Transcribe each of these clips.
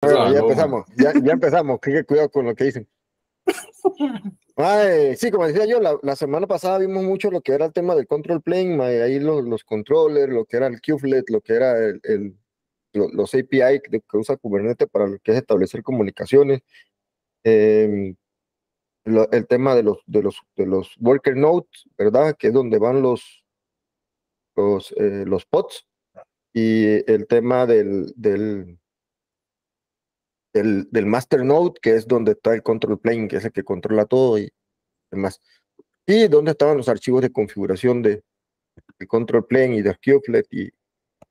Bueno, ya Aló, man. empezamos, ya empezamos, que cuidado con lo que dicen. Sí, como decía yo, la semana pasada vimos mucho lo que era el tema del control plane, ahí los controllers, lo que era el kubelet, lo que era los API que usa Kubernetes para lo que es establecer comunicaciones, eh, el tema de los worker nodes, ¿verdad? Que es donde van los pods, y el tema del master node, que es donde está el control plane, que es el que controla todo y demás. Y donde estaban los archivos de configuración de control plane y de kubelet y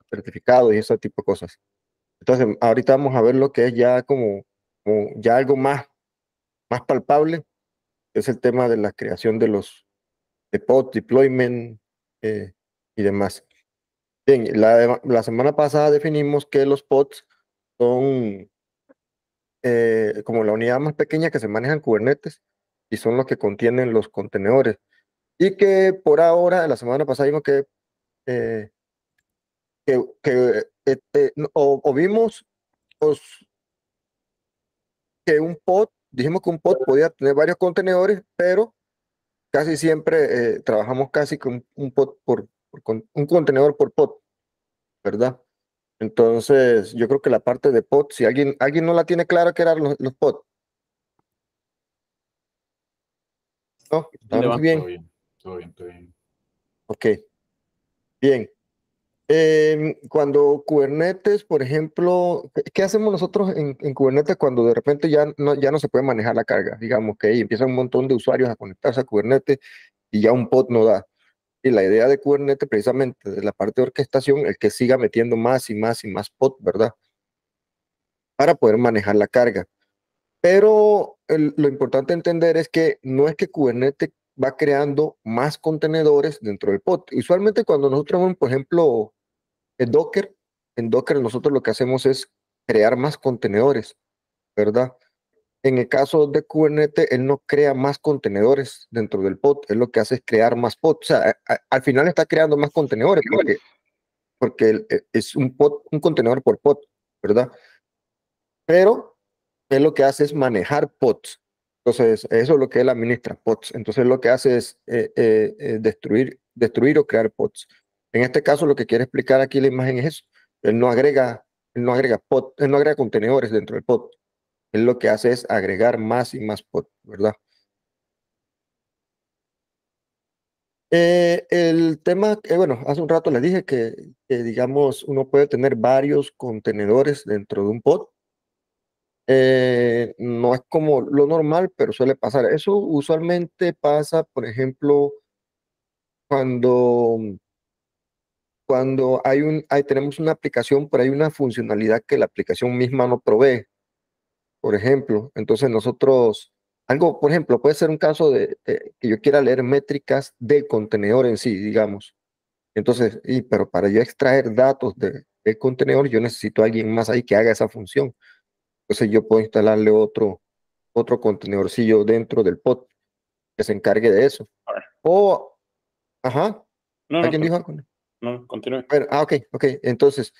certificados y ese tipo de cosas. Entonces, ahorita vamos a ver lo que es ya como ya algo más palpable, que es el tema de la creación de pod, deployment y demás. Bien, la semana pasada definimos que los pods son como la unidad más pequeña que se maneja en Kubernetes y son los que contienen los contenedores. Y que por ahora, la semana pasada vimos eh, o vimos pues, que dijimos que un pod podía tener varios contenedores, pero casi siempre trabajamos casi con un pod con un contenedor por pod, ¿verdad? Entonces, yo creo que la parte de pod, si alguien no la tiene clara, ¿qué eran los pod? ¿No? ¿Dónde Estamos va? Todo bien. bien, todo bien, todo bien. Ok, bien. Cuando Kubernetes, por ejemplo, ¿qué hacemos nosotros en Kubernetes cuando de repente ya no se puede manejar la carga? Digamos que ahí empiezan un montón de usuarios a conectarse a Kubernetes y ya un pod no da. Y la idea de Kubernetes, precisamente, de la parte de orquestación, es que siga metiendo más y más y más pod, ¿verdad? Para poder manejar la carga. Pero lo importante entender es que no es que Kubernetes va creando más contenedores dentro del pod. Usualmente cuando nosotros vemos, por ejemplo, en Docker nosotros lo que hacemos es crear más contenedores, ¿verdad? En el caso de Kubernetes, él no crea más contenedores dentro del pod, él lo que hace es crear más pods. O sea, al final está creando más contenedores porque es un pod, un contenedor por pod, ¿verdad? Pero él lo que hace es manejar pods. Entonces, eso es lo que él administra, pods. Entonces, lo que hace es destruir o crear pods. En este caso, lo que quiere explicar aquí la imagen es eso. Él no agrega pod, él no agrega contenedores dentro del pod. Él lo que hace es agregar más y más pod, ¿verdad? El tema, bueno, hace un rato les dije que, digamos, uno puede tener varios contenedores dentro de un pod. No es como lo normal, pero suele pasar. Eso usualmente pasa, por ejemplo, cuando, cuando tenemos una aplicación, pero hay una funcionalidad que la aplicación misma no provee, por ejemplo. Entonces por ejemplo, puede ser un caso de que yo quiera leer métricas del contenedor en sí, digamos. Entonces, pero para yo extraer datos del contenedor, yo necesito a alguien más ahí que haga esa función. Entonces yo puedo instalarle otro contenedorcillo dentro del pod que se encargue de eso. A ver. O, ajá, No, no, ¿alguien dijo algo? no, continúe. Bueno, ok, ok. Entonces,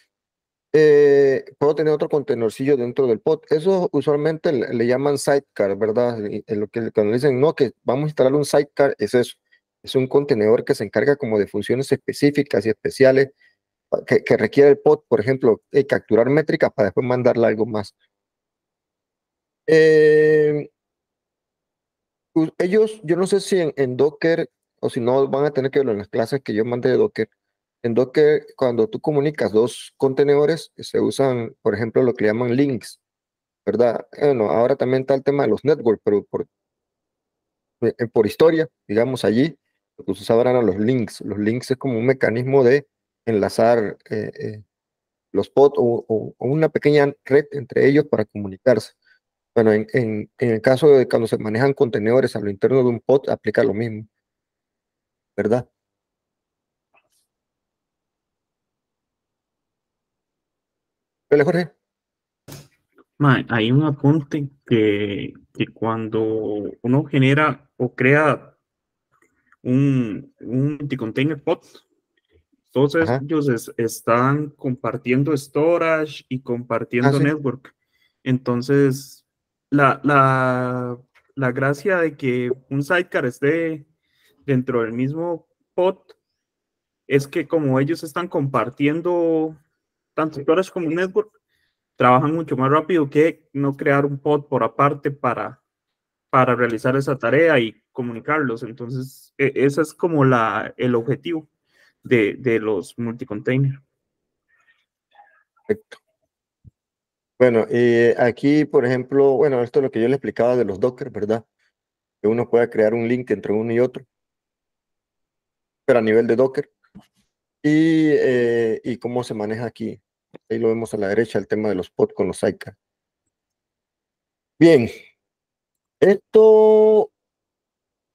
puedo tener otro contenercillo dentro del pod. Eso usualmente le llaman sidecar, ¿verdad? Y en lo que cuando dicen, no, que vamos a instalar un sidecar, es eso. Es un contenedor que se encarga como de funciones específicas y especiales que requiere el pod, por ejemplo, capturar métricas para después mandarle algo más. Eh, Ellos, yo no sé si en Docker, o si no, van a tener que verlo en las clases que yo mandé de Docker. En Docker, cuando tú comunicas dos contenedores, se usan, por ejemplo, lo que le llaman links, ¿verdad? Bueno, ahora también está el tema de los networks, pero por historia, digamos allí, lo que se usaban eran los links. Los links es como un mecanismo de enlazar los pods o una pequeña red entre ellos para comunicarse. Bueno, en el caso de cuando se manejan contenedores a lo interno de un pod, aplica lo mismo, ¿verdad? Hola, Jorge. Hay un apunte que cuando uno genera o crea un multi-container pod, todos Ajá. ellos están compartiendo storage y Ah, compartiendo sí. network. Entonces, la, la, la gracia de que un sidecar esté dentro del mismo pod es que como ellos están compartiendo tanto storage como network, trabajan mucho más rápido que no crear un pod por aparte para realizar esa tarea y comunicarlos. Entonces, ese es como el objetivo de los multicontainer. Perfecto. Bueno, aquí, por ejemplo, bueno, esto es lo que yo le explicaba de los Docker, ¿verdad? Que uno pueda crear un link entre uno y otro, pero a nivel de Docker. Y cómo se maneja aquí. Ahí lo vemos a la derecha, el tema de los pods con los sidecar. Bien, esto,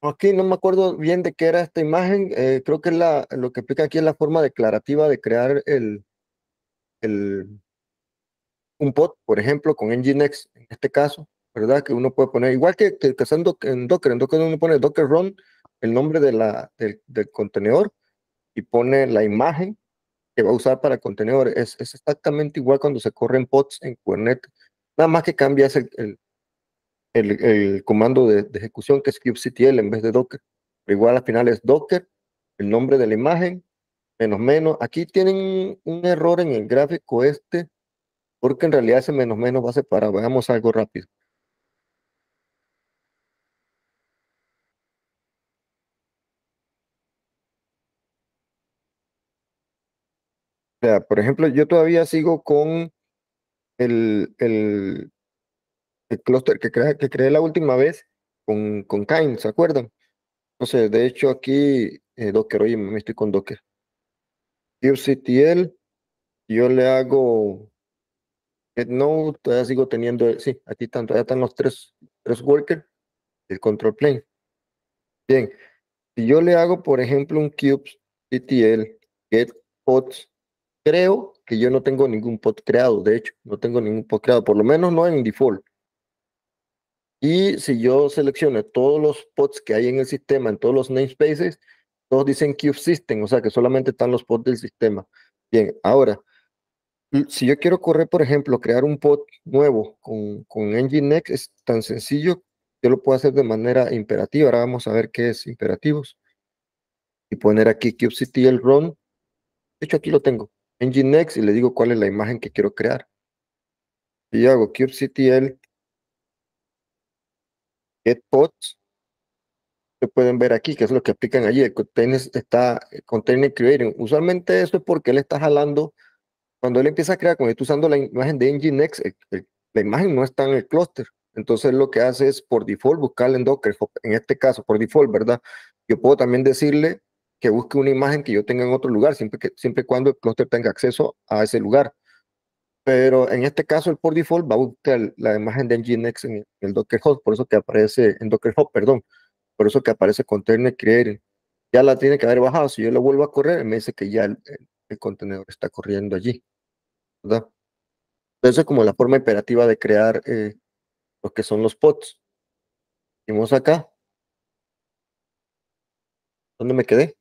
aquí no me acuerdo bien de qué era esta imagen. Creo que lo que explica aquí es la forma declarativa de crear el, un pod, por ejemplo, con Nginx, en este caso, ¿verdad? Que uno puede poner, igual que está en Docker uno pone Docker run, el nombre del contenedor, y pone la imagen que va a usar para contenedor. Es exactamente igual cuando se corren pods en Kubernetes. Nada más que cambia es el comando de ejecución, que es kubectl en vez de Docker. Pero igual al final es Docker, el nombre de la imagen, menos menos. Aquí tienen un error en el gráfico este, porque en realidad ese menos menos va separado. Veamos algo rápido. O sea, por ejemplo, yo todavía sigo con el, el, el clúster que creé la última vez con Kine, ¿se acuerdan? Entonces, de hecho, aquí Docker, oye, me estoy con Docker. kubectl, yo le hago getNode, todavía sigo teniendo, sí, aquí están, todavía están los tres workers, el control plane. Bien, si yo le hago, por ejemplo, un kubectl get pods, creo que yo no tengo ningún pod creado, de hecho, no tengo ningún pod creado, por lo menos no en default. Y si yo selecciono todos los pods que hay en el sistema, en todos los namespaces, todos dicen kubesystem, o sea que solamente están los pods del sistema. Bien, ahora, si yo quiero correr, por ejemplo, crear un pod nuevo con Nginx, es tan sencillo, yo lo puedo hacer de manera imperativa. Ahora vamos a ver qué es imperativos. Y poner aquí kubectl run. De hecho, aquí lo tengo. Nginx y le digo cuál es la imagen que quiero crear. Y yo hago kubectl get pods. Se pueden ver aquí, que es lo que aplican allí. El container está container creating. Usualmente eso es porque él está jalando. Cuando él empieza a crear, cuando está usando la imagen de Nginx, la imagen no está en el clúster. Entonces lo que hace es por default buscarla en Docker. En este caso, por default, ¿verdad? Yo puedo también decirle que busque una imagen que yo tenga en otro lugar, siempre y cuando el clúster tenga acceso a ese lugar. Pero en este caso, el por default va a buscar la imagen de Nginx en el Docker Hub, por eso que aparece en Docker Hub, perdón. Por eso que aparece Container Creator. Ya la tiene que haber bajado. Si yo lo vuelvo a correr, me dice que ya el contenedor está corriendo allí, ¿verdad? Entonces es como la forma imperativa de crear lo que son los pods. Vamos acá. ¿Dónde me quedé?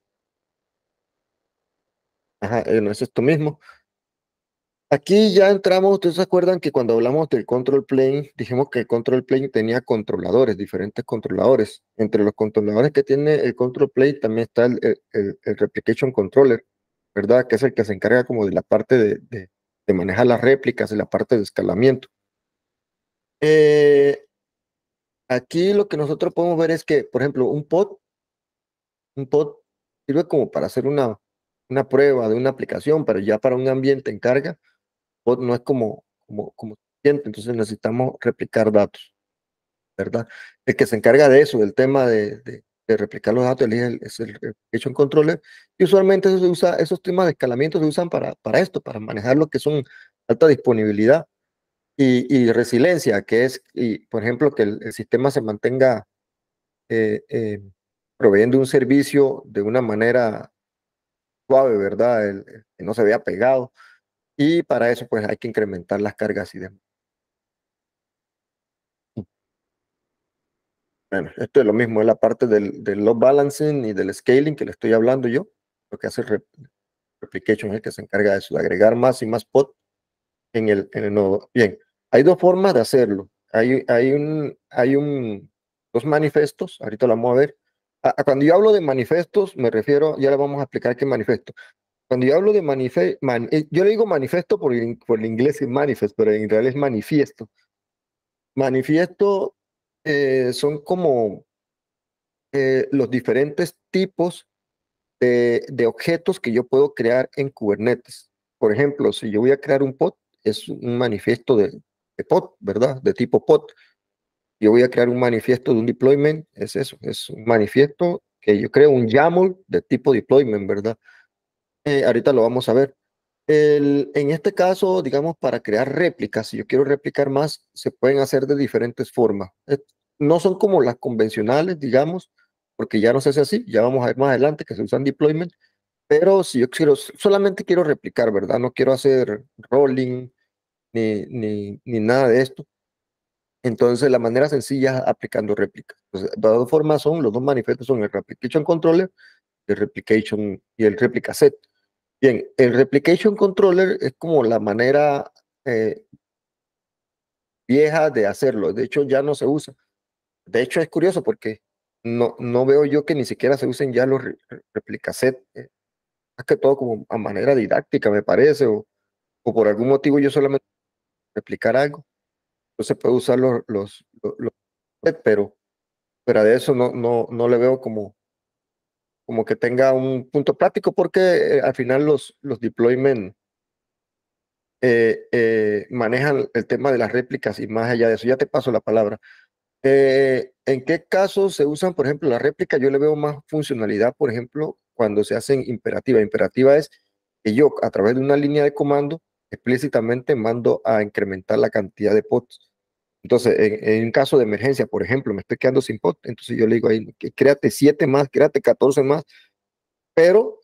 Ajá, no es esto mismo. Aquí ya entramos, ustedes se acuerdan que cuando hablamos del control plane, dijimos que el control plane tenía controladores, diferentes controladores. Entre los controladores que tiene el control plane también está el replication controller, ¿verdad? Que es el que se encarga como de la parte de manejar las réplicas y la parte de escalamiento. Eh, Aquí lo que nosotros podemos ver es que, por ejemplo, un pod sirve como para hacer una prueba de una aplicación, pero ya para un ambiente en carga pod no es como suficiente, entonces necesitamos replicar datos, ¿verdad? El que se encarga de eso, del tema de replicar los datos, es el Replication Controller, y usualmente eso se usa, esos temas de escalamiento se usan para esto, para manejar lo que son alta disponibilidad y resiliencia, que es, por ejemplo, que el sistema se mantenga eh, eh, proveyendo un servicio de una manera suave, ¿verdad? Que no se vea pegado. Y para eso, pues hay que incrementar las cargas y demás. Bueno, esto es lo mismo, es la parte del load balancing y del scaling que le estoy hablando yo. Lo que hace Replication es el que se encarga de eso, de agregar más y más pod en el nodo. Bien, Hay dos formas de hacerlo. Dos manifestos, ahorita lo vamos a ver. Cuando yo hablo de manifestos, me refiero, ya le vamos a explicar qué es manifiesto. Cuando yo hablo de yo le digo manifiesto por el inglés es manifest, pero en realidad es manifiesto. Manifiesto son como los diferentes tipos de objetos que yo puedo crear en Kubernetes. Por ejemplo, si yo voy a crear un pod, es un manifiesto de pod, ¿verdad? De tipo pod. Yo voy a crear un manifiesto de un deployment, es eso, es un manifiesto que yo creo un YAML de tipo deployment, ¿verdad? Ahorita lo vamos a ver. En este caso, digamos, para crear réplicas, si yo quiero replicar más, se pueden hacer de diferentes formas. No son como las convencionales, digamos, porque ya no se hace así, ya vamos a ver más adelante que se usan deployment, pero si yo solamente quiero replicar, ¿verdad? No quiero hacer rolling ni nada de esto. Entonces, la manera sencilla es aplicando réplicas. Entonces, las dos formas son, los dos manifiestos son el replication controller y el replica set. Bien, el replication controller es como la manera vieja de hacerlo. De hecho, ya no se usa. De hecho, es curioso porque no veo yo que ni siquiera se usen ya los replica set. Más que todo como a manera didáctica, me parece, o por algún motivo yo solamente replicar algo. Entonces puedo usar los set, pero fuera de eso no le veo como que tenga un punto práctico porque al final los deployment manejan el tema de las réplicas y más allá de eso, ya te paso la palabra. ¿En qué casos se usan, por ejemplo, las réplicas? Yo le veo más funcionalidad, por ejemplo, cuando se hacen imperativa. Imperativa es que yo, a través de una línea de comando, explícitamente mando a incrementar la cantidad de pods. Entonces, en un caso de emergencia, por ejemplo, me estoy quedando sin pod, entonces yo le digo ahí, que créate 7 más, créate 14 más, pero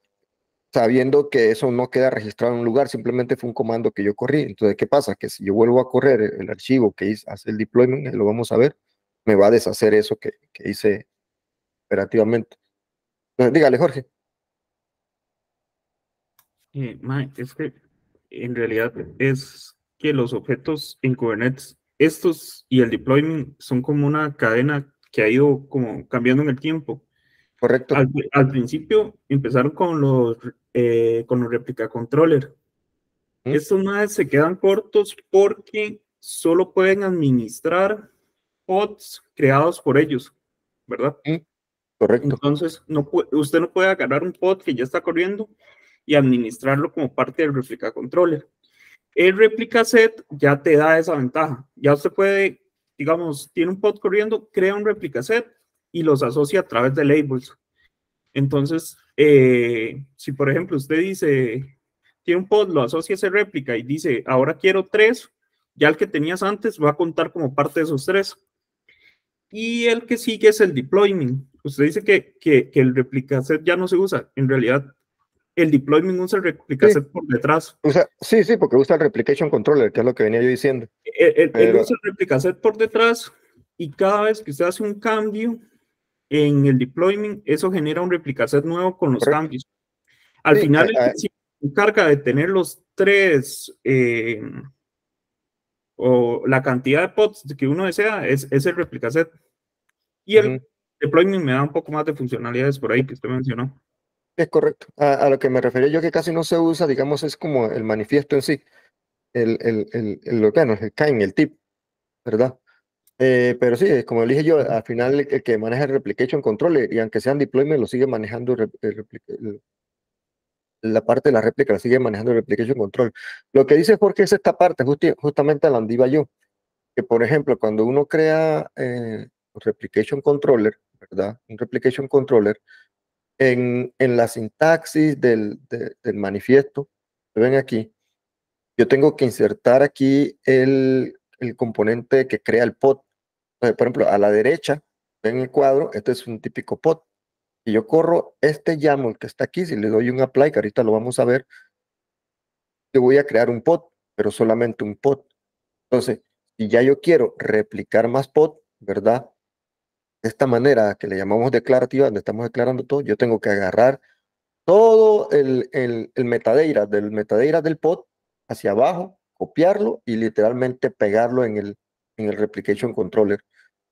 sabiendo que eso no queda registrado en un lugar, simplemente fue un comando que yo corrí. Entonces, ¿qué pasa? Que si yo vuelvo a correr el archivo que hace el deployment, lo vamos a ver, me va a deshacer eso que hice operativamente. Entonces, dígale, Jorge. Es que en realidad es que los objetos en Kubernetes, estos y el deployment son como una cadena que ha ido como cambiando en el tiempo. Correcto. Al principio empezaron con los replica controller. ¿Mm? Estos más se quedan cortos porque solo pueden administrar pods creados por ellos, ¿verdad? ¿Mm? Correcto. Entonces, usted no puede agarrar un pod que ya está corriendo y administrarlo como parte del replica controller. El replica set ya te da esa ventaja. Ya usted puede, digamos, tiene un pod corriendo, crea un replica set y los asocia a través de labels. Entonces, si por ejemplo usted dice, tiene un pod, lo asocia a ese réplica y dice, ahora quiero 3, ya el que tenías antes va a contar como parte de esos 3. Y el que sigue es el deployment. Usted dice que el replica set ya no se usa. En realidad, el deployment usa el replica Sí, set por detrás. sí, porque usa el replication controller, que es lo que venía yo diciendo. Él Pero usa el replica set por detrás y cada vez que usted hace un cambio en el deployment, eso genera un replica set nuevo con los correcto. cambios. Al Sí, final, el que se encarga de tener los 3 o la cantidad de pods que uno desea es el replica set. Y el deployment me da un poco más de funcionalidades por ahí que usted mencionó. es correcto. A lo que me refería yo que casi no se usa, digamos, es como el manifiesto en sí, bueno, el kind, el tip, ¿verdad? Pero sí, como dije yo, al final el que maneja el replication controller y aunque sean deployment lo sigue manejando la parte de la réplica, la sigue manejando el replication control. Lo que dice Jorge es esta parte, justamente a la donde iba yo, que por ejemplo, cuando uno crea un replication controller, ¿verdad? Un replication controller, en la sintaxis del manifiesto, ven aquí, yo tengo que insertar aquí el componente que crea el pod. Por ejemplo, a la derecha, ven el cuadro, este es un típico pod. Y yo corro este YAML que está aquí, si le doy un apply, que ahorita lo vamos a ver, yo voy a crear un pod, pero solamente un pod. Entonces, si ya yo quiero replicar más pod, ¿verdad? De esta manera que le llamamos declarativa, donde estamos declarando todo, yo tengo que agarrar todo el metadata del pod hacia abajo, copiarlo y literalmente pegarlo en el replication controller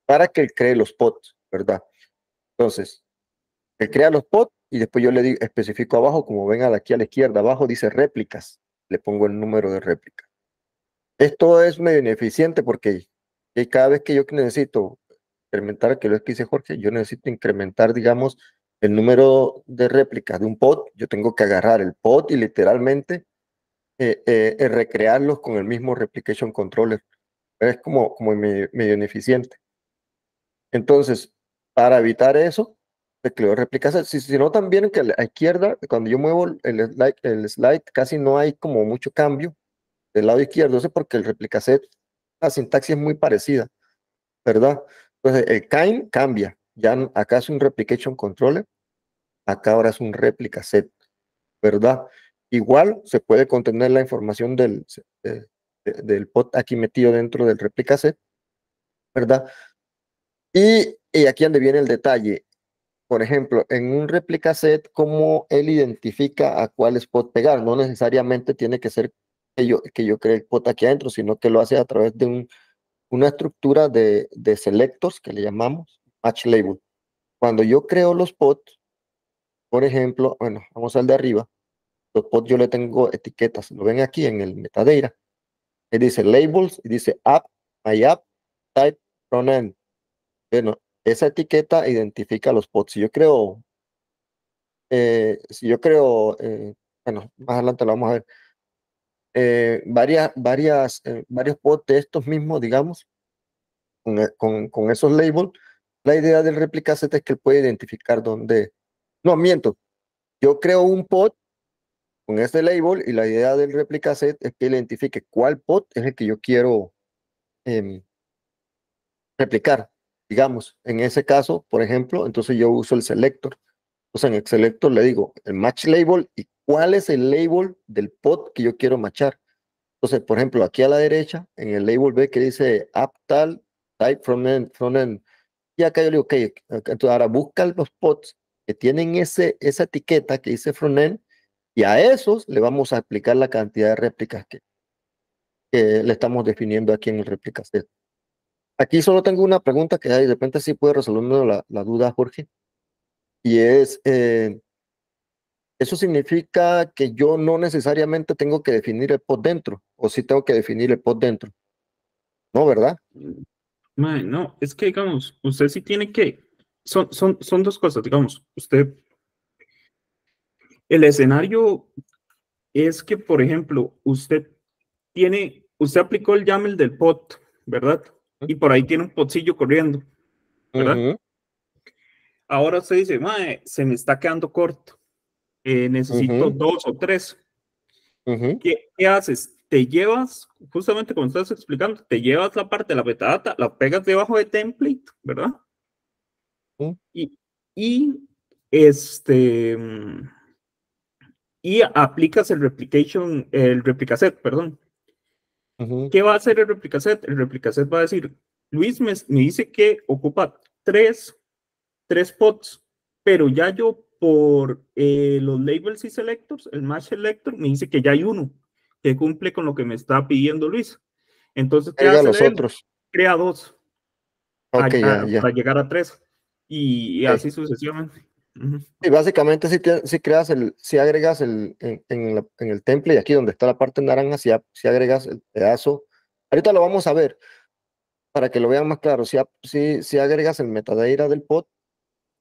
para que él cree los pods, ¿verdad? Entonces, él crea los pods y después yo le digo, especifico abajo, como ven aquí a la izquierda, abajo dice réplicas, le pongo el número de réplica. Esto es medio ineficiente porque cada vez que yo necesito incrementar, que lo que dice Jorge, yo necesito incrementar, digamos, el número de réplicas de un pod, yo tengo que agarrar el pod y literalmente recrearlos con el mismo replication controller. Es como medio ineficiente. Entonces, para evitar eso, se creó réplicas. Si no, también que a la izquierda, cuando yo muevo el slide, casi no hay como mucho cambio del lado izquierdo. Eso es porque el replicaset, la sintaxis es muy parecida, ¿verdad? Entonces, el kind cambia. Ya acá es un replication controller, acá ahora es un replicaset, ¿verdad? Igual se puede contener la información del pod aquí metido dentro del replicaset, ¿verdad? Y aquí donde viene el detalle. Por ejemplo, en un replicaset, ¿cómo él identifica a cuál spot pegar? No necesariamente tiene que ser que yo cree el spot aquí adentro, sino que lo hace a través de una estructura de selectors que le llamamos match label. Cuando yo creo los pods, por ejemplo, bueno, vamos al de arriba, los pods yo le tengo etiquetas, lo ven aquí en el metadata, que dice labels y dice app, my app, type, frontend. Bueno, esa etiqueta identifica los pods. Si yo creo, bueno, más adelante lo vamos a ver, varios pods de estos mismos, digamos, con esos labels, la idea del replicaset es que él puede identificar dónde, no, miento, yo creo un pod con este label y la idea del replicaset es que él identifique cuál pod es el que yo quiero em, replicar, digamos, en ese caso, por ejemplo, entonces yo uso el selector. O sea, en el selector le digo el match label y cuál es el label del pod que yo quiero matchar. Entonces, por ejemplo, aquí a la derecha, en el label B que dice app tal, type frontend. Y acá yo le digo, ok, entonces ahora busca los pods que tienen esa etiqueta que dice frontend y a esos le vamos a aplicar la cantidad de réplicas que le estamos definiendo aquí en el réplica set. Aquí solo tengo una pregunta que de repente sí puede resolverme la duda, Jorge. Y es, ¿eso significa que yo no necesariamente tengo que definir el pod dentro? ¿O sí tengo que definir el pod dentro? No, ¿verdad? Mae, no, es que digamos, usted sí tiene que, son dos cosas, digamos, el escenario es que, por ejemplo, usted aplicó el YAML del pod, ¿verdad? Y por ahí tiene un podcillo corriendo, ¿verdad? Ujú, Ahora usted dice, mae, se me está quedando corto, necesito ujú, 2 o 3. ujú, ¿Qué haces? Te llevas, justamente como estás explicando, te llevas la parte de la metadata, la pegas debajo de template, ¿verdad? ujú, Y, y este y aplicas el replicaset, perdón. ujú. ¿Qué va a hacer el replicaset? El replicaset va a decir, Luis me dice que ocupa tres pods, pero ya yo por los labels y selectors, el match selector, me dice que ya hay uno que cumple con lo que me está pidiendo Luis. Entonces, ¿qué Agrega hace los él? otros. Crea 2 Ok, ya, ya. para llegar a 3 y Ok. así sucesivamente. Uh-huh. Y básicamente si creas si agregas en el template, y aquí donde está la parte naranja, si agregas el pedazo, ahorita lo vamos a ver para que lo vean más claro, si agregas el metadata del pod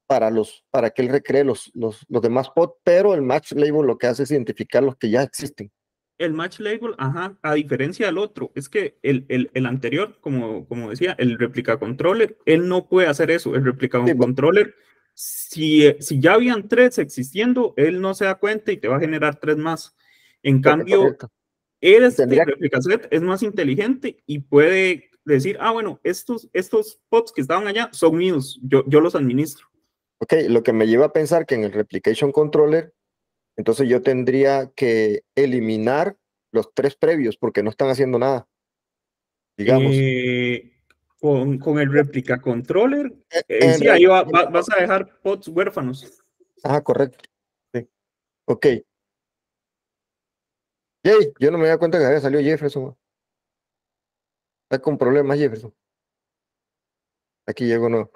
para que él recree los demás pod, pero el match label lo que hace es identificar los que ya existen. El match label, ajá, a diferencia del otro, es que el anterior, como decía, el replica controller, él no puede hacer eso. El replica Sí, controller, si ya habían 3 existiendo, él no se da cuenta y te va a generar 3 más. En cambio, correcto. este Tendría, replica set es más inteligente y puede decir, ah, bueno, estos pods que estaban allá son míos, yo los administro. ok, lo que me lleva a pensar que en el replication controller, entonces yo tendría que eliminar los 3 previos porque no están haciendo nada, digamos. Eh, con el replica controller, En sí, ahí realidad, vas a dejar pods huérfanos. correcto. Sí. Ok. Jay, yo no me había cuenta que había salido Jefferson. Está con problemas, Jefferson. Aquí llego, no.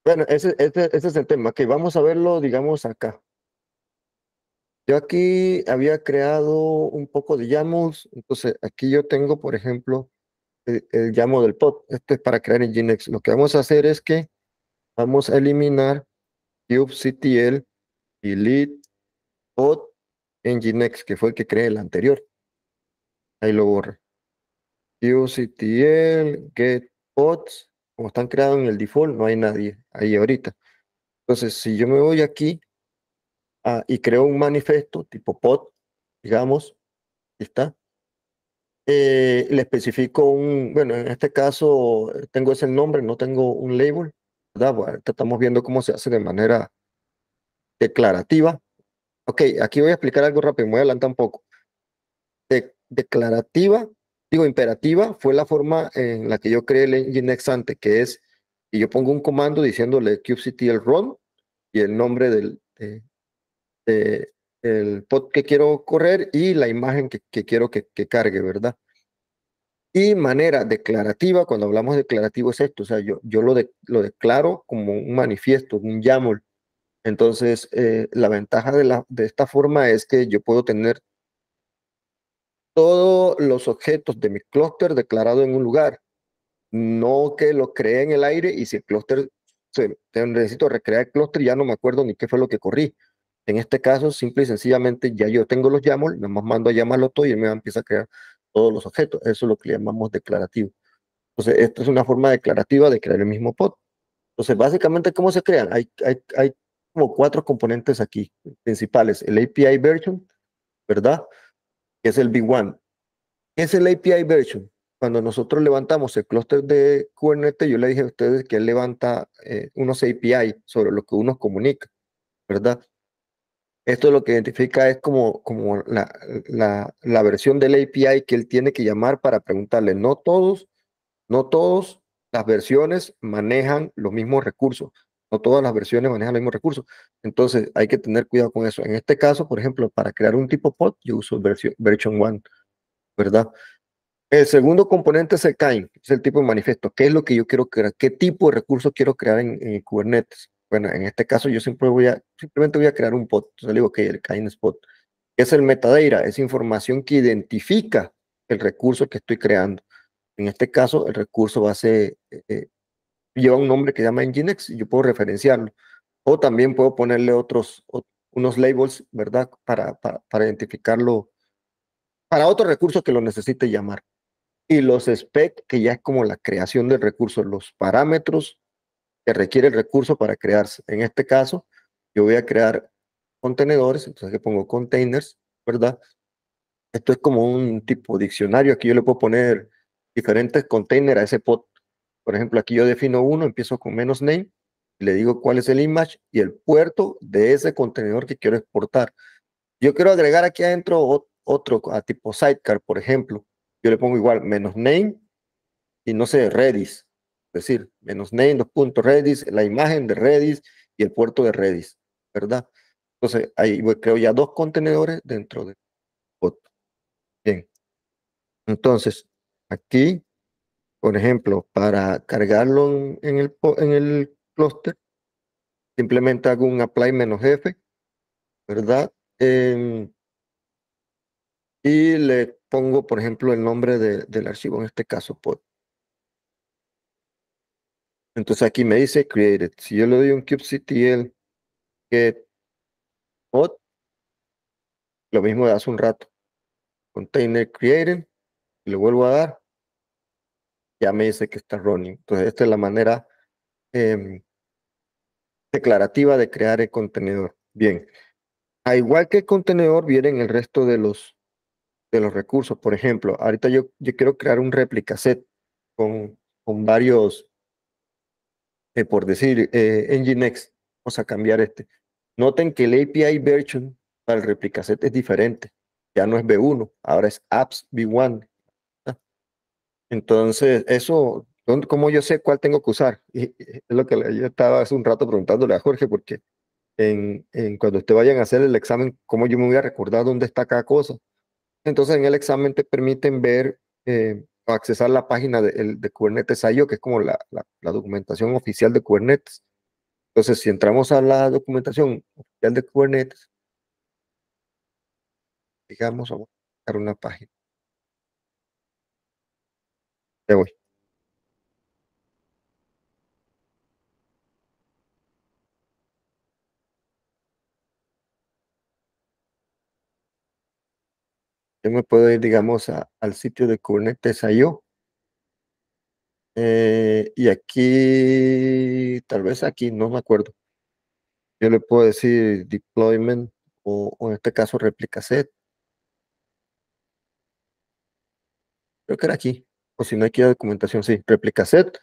Bueno, ese es el tema, que vamos a verlo, digamos, acá. Yo aquí había creado un poco de YAMLs, entonces aquí yo tengo, por ejemplo, el YAML del pod. Este es para crear en Nginx. Lo que vamos a hacer es que vamos a eliminar kubectl delete pod Nginx, que fue el que creé el anterior. Ahí lo borro. kubectl get pods, como están creados en el default, no hay nadie ahí ahorita. Entonces, si yo me voy aquí y creo un manifiesto tipo pod, digamos, ahí está. Le especifico bueno, en este caso tengo ese nombre, no tengo un label, ¿verdad? Bueno, ahorita estamos viendo cómo se hace de manera declarativa. Ok, aquí voy a explicar algo rápido, me voy a adelantar un poco. Declarativa, digo imperativa, fue la forma en la que yo creé el Nginx antes, que es que yo pongo un comando diciéndole kubectl run y el nombre el pod que quiero correr y la imagen que quiero que cargue, ¿verdad? Y manera declarativa, cuando hablamos declarativo es esto, o sea, yo lo declaro como un manifiesto, un YAML. Entonces, la ventaja de esta forma es que yo puedo tener todos los objetos de mi clúster declarado en un lugar, no que lo cree en el aire y si el clúster, necesito recrear el clúster, ya no me acuerdo ni qué fue lo que corrí. En este caso, simple y sencillamente, ya yo tengo los YAML, nada más mando a llamarlo todo y él me empieza a crear todos los objetos. Eso es lo que le llamamos declarativo. Entonces, esto es una forma declarativa de crear el mismo pod. Entonces, básicamente, ¿cómo se crean? Hay como 4 componentes aquí principales. El API version, ¿verdad? Que es el V1. ¿Qué es el API version? Cuando nosotros levantamos el clúster de Kubernetes, yo le dije a ustedes que él levanta unos API sobre lo que uno comunica, ¿verdad? Esto lo que identifica es como la versión del API que él tiene que llamar para preguntarle. No todas las versiones manejan los mismos recursos. No todas las versiones manejan los mismos recursos. Entonces hay que tener cuidado con eso. En este caso, por ejemplo, para crear un tipo pod, yo uso version 1, ¿verdad? El segundo componente es el kind, es el tipo de manifiesto. ¿Qué es lo que yo quiero crear? ¿Qué tipo de recursos quiero crear en Kubernetes? Bueno, en este caso yo simplemente voy a crear un pod. Entonces le digo que el kind es pod. ¿Qué es el metadata? Es información que identifica el recurso que estoy creando. En este caso, el recurso lleva un nombre que se llama Nginx y yo puedo referenciarlo. O también puedo ponerle unos labels, ¿verdad? Para identificarlo, para otro recurso que lo necesite llamar. Y los spec, que ya es como la creación del recurso, los parámetros que requiere el recurso para crearse. En este caso, yo voy a crear contenedores, entonces aquí pongo containers, ¿verdad? Esto es como un tipo diccionario. Aquí yo le puedo poner diferentes containers a ese pod. Por ejemplo, aquí yo defino uno, empiezo con -name, y le digo cuál es el image y el puerto de ese contenedor que quiero exportar. Yo quiero agregar aquí adentro otro a tipo sidecar, por ejemplo. Yo le pongo igual -name y no sé, Redis. Es decir, -name, dos puntos Redis, la imagen de Redis y el puerto de Redis, ¿verdad? Entonces, ahí creo ya 2 contenedores dentro de pod. Bien. Entonces, aquí, por ejemplo, para cargarlo en el clúster, simplemente hago un apply "-f", ¿verdad? Y le pongo, por ejemplo, el nombre del archivo, en este caso pod. Entonces aquí me dice created. Si yo le doy un kubectl get pod, lo mismo de hace un rato. Container created, y le vuelvo a dar, ya me dice que está running. Entonces esta es la manera declarativa de crear el contenedor. Bien. A igual que el contenedor, vienen el resto de los recursos. Por ejemplo, ahorita yo quiero crear un replica set con varios, por decir, Nginx. Vamos a cambiar este. Noten que el API version para el replica set es diferente. Ya no es V1, ahora es apps V1. Entonces, eso, ¿cómo yo sé cuál tengo que usar? Y es lo que yo estaba hace un rato preguntándole a Jorge, porque cuando ustedes vayan a hacer el examen, ¿cómo yo me voy a recordar dónde está cada cosa? Entonces, en el examen te permiten ver accesar la página de Kubernetes IO, que es como la documentación oficial de Kubernetes. Entonces, si entramos a la documentación oficial de Kubernetes, digamos, vamos a buscar una página. Ya voy. Yo me puedo ir, digamos, al sitio de Kubernetes IO. Y aquí, tal vez aquí, no me acuerdo. Yo le puedo decir deployment o en este caso replica set. Creo que era aquí. O si no, aquí la documentación, sí, replica set.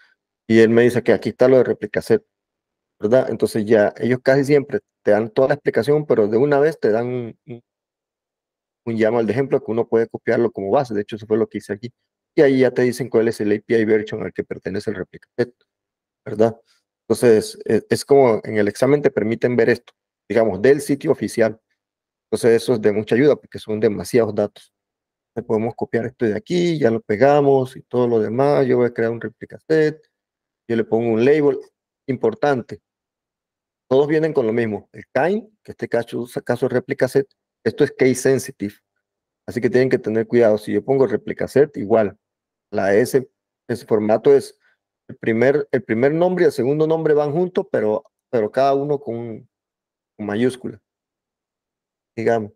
Y él me dice que aquí está lo de replica set, ¿verdad? Entonces ya ellos casi siempre te dan toda la explicación, pero de una vez te dan un YAML de ejemplo que uno puede copiarlo como base. De hecho, eso fue lo que hice aquí. Y ahí ya te dicen cuál es el API version al que pertenece el replica set, ¿verdad? Entonces, es como en el examen te permiten ver esto, digamos, del sitio oficial. Entonces, eso es de mucha ayuda porque son demasiados datos. Le podemos copiar esto de aquí, ya lo pegamos y todo lo demás. Yo voy a crear un replica set, yo le pongo un label importante. Todos vienen con lo mismo. El kind, que este caso es replica set, esto es case sensitive. Así que tienen que tener cuidado. Si yo pongo replica set, igual. La S, ese formato es el primer nombre y el segundo nombre van juntos, pero cada uno con mayúscula, digamos.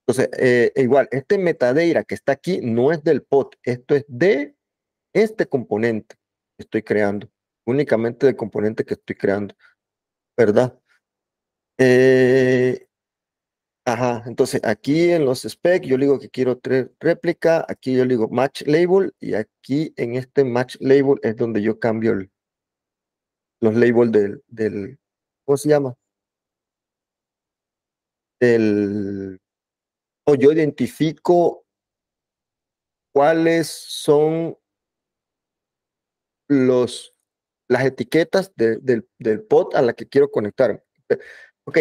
Entonces, igual, este metadata que está aquí no es del pod, esto es de este componente que estoy creando, únicamente del componente que estoy creando, ¿verdad? Eh, ajá, entonces aquí en los specs yo le digo que quiero réplica, aquí yo le digo match label y aquí en este match label es donde yo cambio los labels ¿cómo se llama? O yo identifico cuáles son los, las etiquetas del pod a la que quiero conectar. Ok,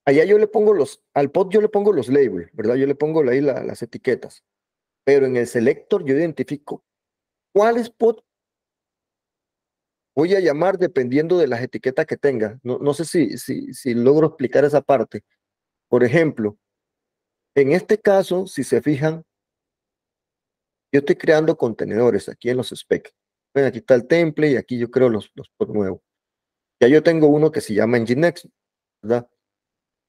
allá yo le pongo al pod yo le pongo los labels, ¿verdad? Yo le pongo ahí las etiquetas, pero en el selector yo identifico cuáles pod voy a llamar dependiendo de las etiquetas que tenga. No sé si logro explicar esa parte. Por ejemplo, en este caso, si se fijan, yo estoy creando contenedores aquí en los specs. Ven, aquí está el template y aquí yo creo los pods nuevos. Ya yo tengo uno que se llama Nginx, ¿verdad?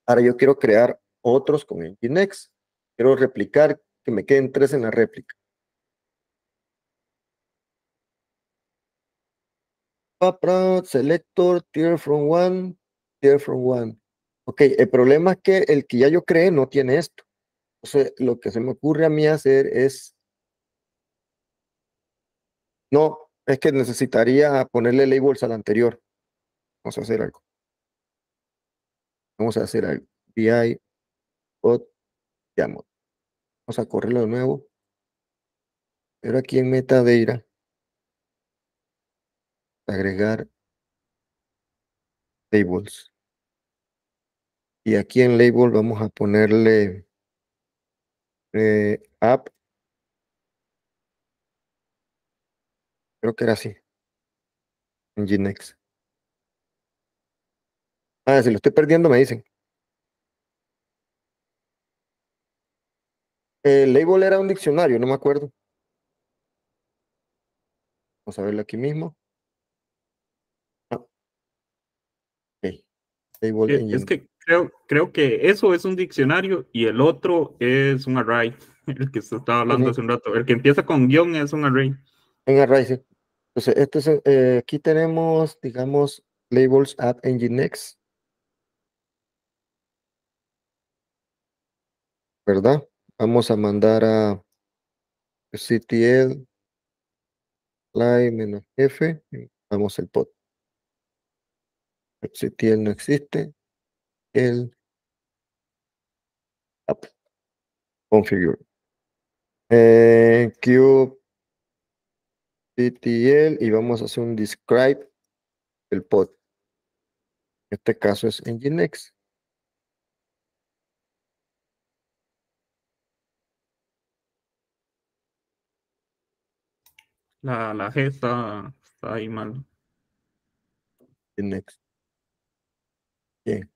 Ahora yo quiero crear otros con Nginx. Quiero replicar, que me queden 3 en la réplica. Selector, tier from one, tier from one. Ok, el problema es que el que ya yo creé no tiene esto. Entonces, lo que se me ocurre a mí hacer es, no, es que necesitaría ponerle labels al anterior. Vamos a hacer algo. Vamos a hacer algo. VI, pod, YAML. Vamos a correrlo de nuevo. Pero aquí en metadata, agregar labels. Y aquí en label vamos a ponerle app. Creo que era así. Nginx. Ah, si lo estoy perdiendo, me dicen. El label era un diccionario, no me acuerdo. Vamos a verlo aquí mismo. Ah, ok. Label Es engine. que creo que eso es un diccionario y el otro es un array, el que se estaba hablando Ujú. hace un rato. El que empieza con guión es un array. En array, sí. Entonces, aquí tenemos, digamos, labels app nginx, ¿verdad? Vamos a mandar a ctl -f. Vamos el pod. ctl no existe. El app configure. Kubectl y vamos a hacer un describe del pod. En este caso es Nginx. La G está ahí mal. Nginx. Bien.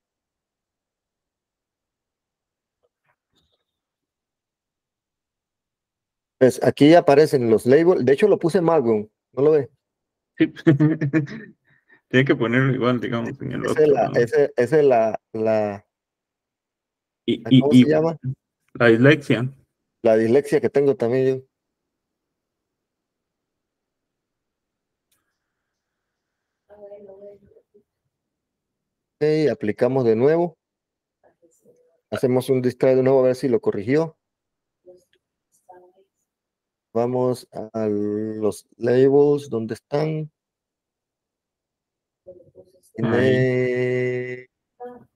Pues aquí aparecen los labels. De hecho, lo puse mal, weón. ¿No lo ves? Sí. Tiene que ponerlo igual, digamos, en el Esa es otro, la, ¿no? ese- esa es Y, ¿cómo y, se y llama? la dislexia. La dislexia que tengo también yo. Ok, aplicamos de nuevo. Hacemos un distray de nuevo a ver si lo corrigió. Vamos a los labels, ¿dónde están? Ahí.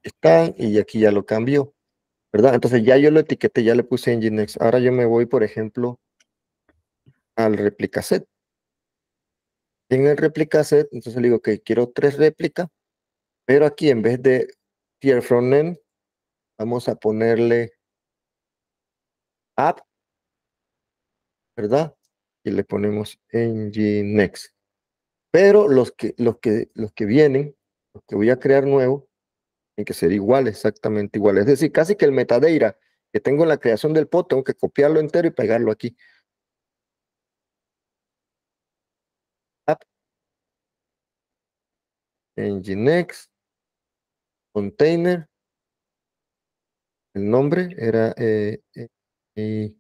Están y aquí ya lo cambió, ¿verdad? Entonces ya yo lo etiqueté, ya le puse Nginx. Ahora yo me voy, por ejemplo, al replica set. En el replica set, entonces le digo que quiero 3 réplicas, pero aquí en vez de tier frontend, vamos a ponerle app, ¿verdad? Y le ponemos Nginx. Pero los que vienen, los que voy a crear nuevos, tienen que ser iguales, exactamente iguales. Es decir, casi que el metadata que tengo en la creación del pod, tengo que copiarlo entero y pegarlo aquí. App, Nginx, container, el nombre era Nginx.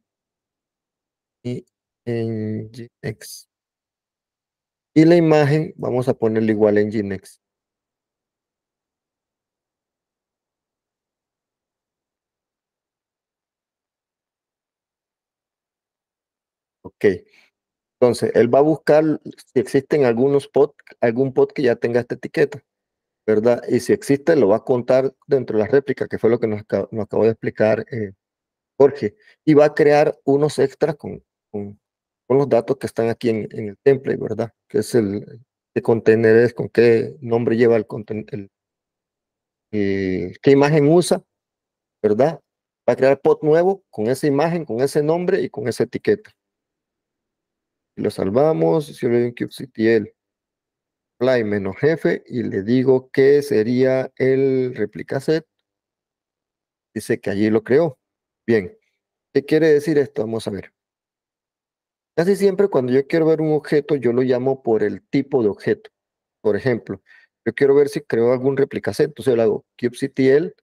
Y la imagen, vamos a ponerle igual a Nginx. Ok. Entonces, él va a buscar si existen algunos pod, algún pod que ya tenga esta etiqueta, ¿verdad? Y si existe, lo va a contar dentro de la réplica, que fue lo que nos acabó de explicar Jorge. Y va a crear unos extras con los datos que están aquí en el template, ¿verdad? Que es qué container es, con qué nombre lleva qué imagen usa, ¿verdad? Va a crear pod nuevo con esa imagen, con ese nombre y con esa etiqueta. Y lo salvamos, si yo le doy un kubectl fly menos jefe y le digo que sería el replica set, dice que allí lo creó. Bien, ¿qué quiere decir esto? Vamos a ver. Casi siempre cuando yo quiero ver un objeto, yo lo llamo por el tipo de objeto. Por ejemplo, yo quiero ver si creo algún replica set, entonces le hago kubectl,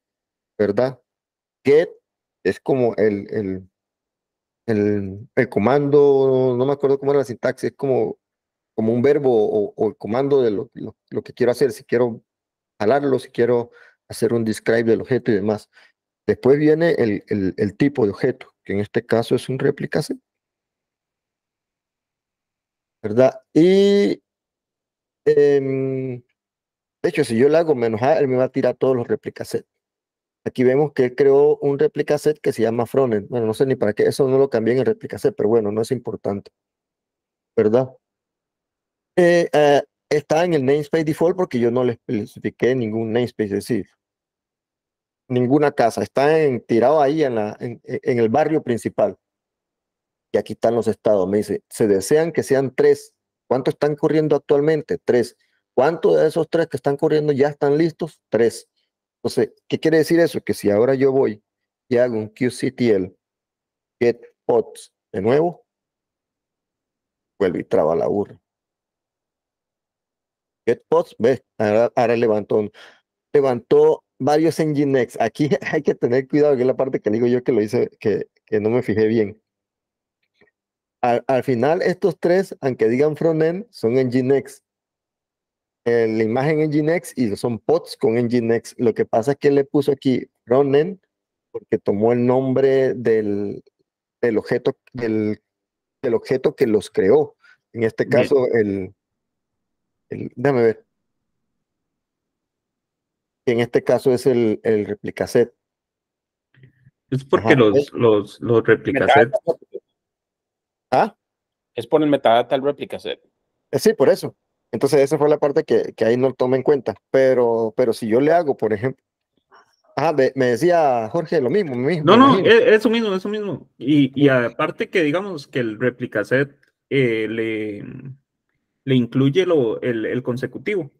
¿verdad? Get es como el comando, no me acuerdo cómo era la sintaxis, es como un verbo o el comando de lo que quiero hacer, si quiero jalarlo, si quiero hacer un describe del objeto y demás. Después viene el tipo de objeto, que en este caso es un réplica set, ¿verdad? Y de hecho, si yo le hago menos A, él me va a tirar todos los réplica set. Aquí vemos que él creó un réplica set que se llama frontend. Bueno, no sé ni para qué, eso no lo cambié en el réplica set, pero bueno, no es importante, ¿verdad? Está en el namespace default porque yo no le especifiqué ningún namespace, es decir, ninguna casa. Está tirado ahí en el barrio principal. Y aquí están los estados. Me dice, se desean que sean 3. ¿Cuántos están corriendo actualmente? 3. ¿Cuántos de esos 3 que están corriendo ya están listos? 3. Entonces, ¿qué quiere decir eso? Que si ahora yo voy y hago un kubectl get pods de nuevo, vuelve y traba la url. Get pods, ¿ves? Ahora levantó varios Nginx. Aquí hay que tener cuidado, que es la parte que digo yo que lo hice, que no me fijé bien. Al final, estos 3, aunque digan frontend, son Nginx. La imagen Nginx y son pods con Nginx. Lo que pasa es que le puso aquí frontend porque tomó el nombre del objeto, del objeto que los creó. En este Bien. caso, déjame ver, en este caso es el replica set. Es Ajá. porque los Metadata, replicasets. Ah, es por el metadata del replica set. sí, por eso. Entonces, esa fue la parte que ahí no toma en cuenta. Pero si yo le hago, por ejemplo, me decía Jorge lo mismo, me No, no, imagino. eso mismo, eso mismo. Y aparte que digamos que el replicaset le incluye el consecutivo.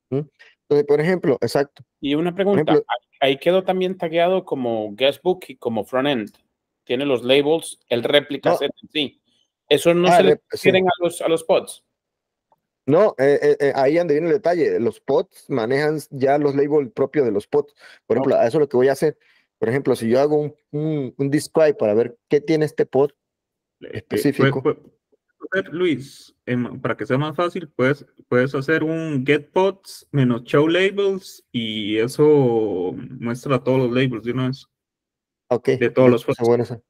Entonces, por ejemplo, exacto. Y una Por pregunta, ejemplo, ahí quedó también tagueado como guestbook y como frontend. Tiene los labels, el réplica no, set en sí. ¿Eso no se le sí. quieren a los pods? No, ahí donde viene el detalle. Los pods manejan ya los labels propios de los pods. Por ejemplo, Ok. a eso es lo que voy a hacer. Por ejemplo, si yo hago un describe para ver qué tiene este pod específico, Puedes hacer, Luis, para que sea más fácil, puedes hacer un get pods menos show labels y eso muestra todos los labels de una vez, ok, de todos los esa pods. buena esa.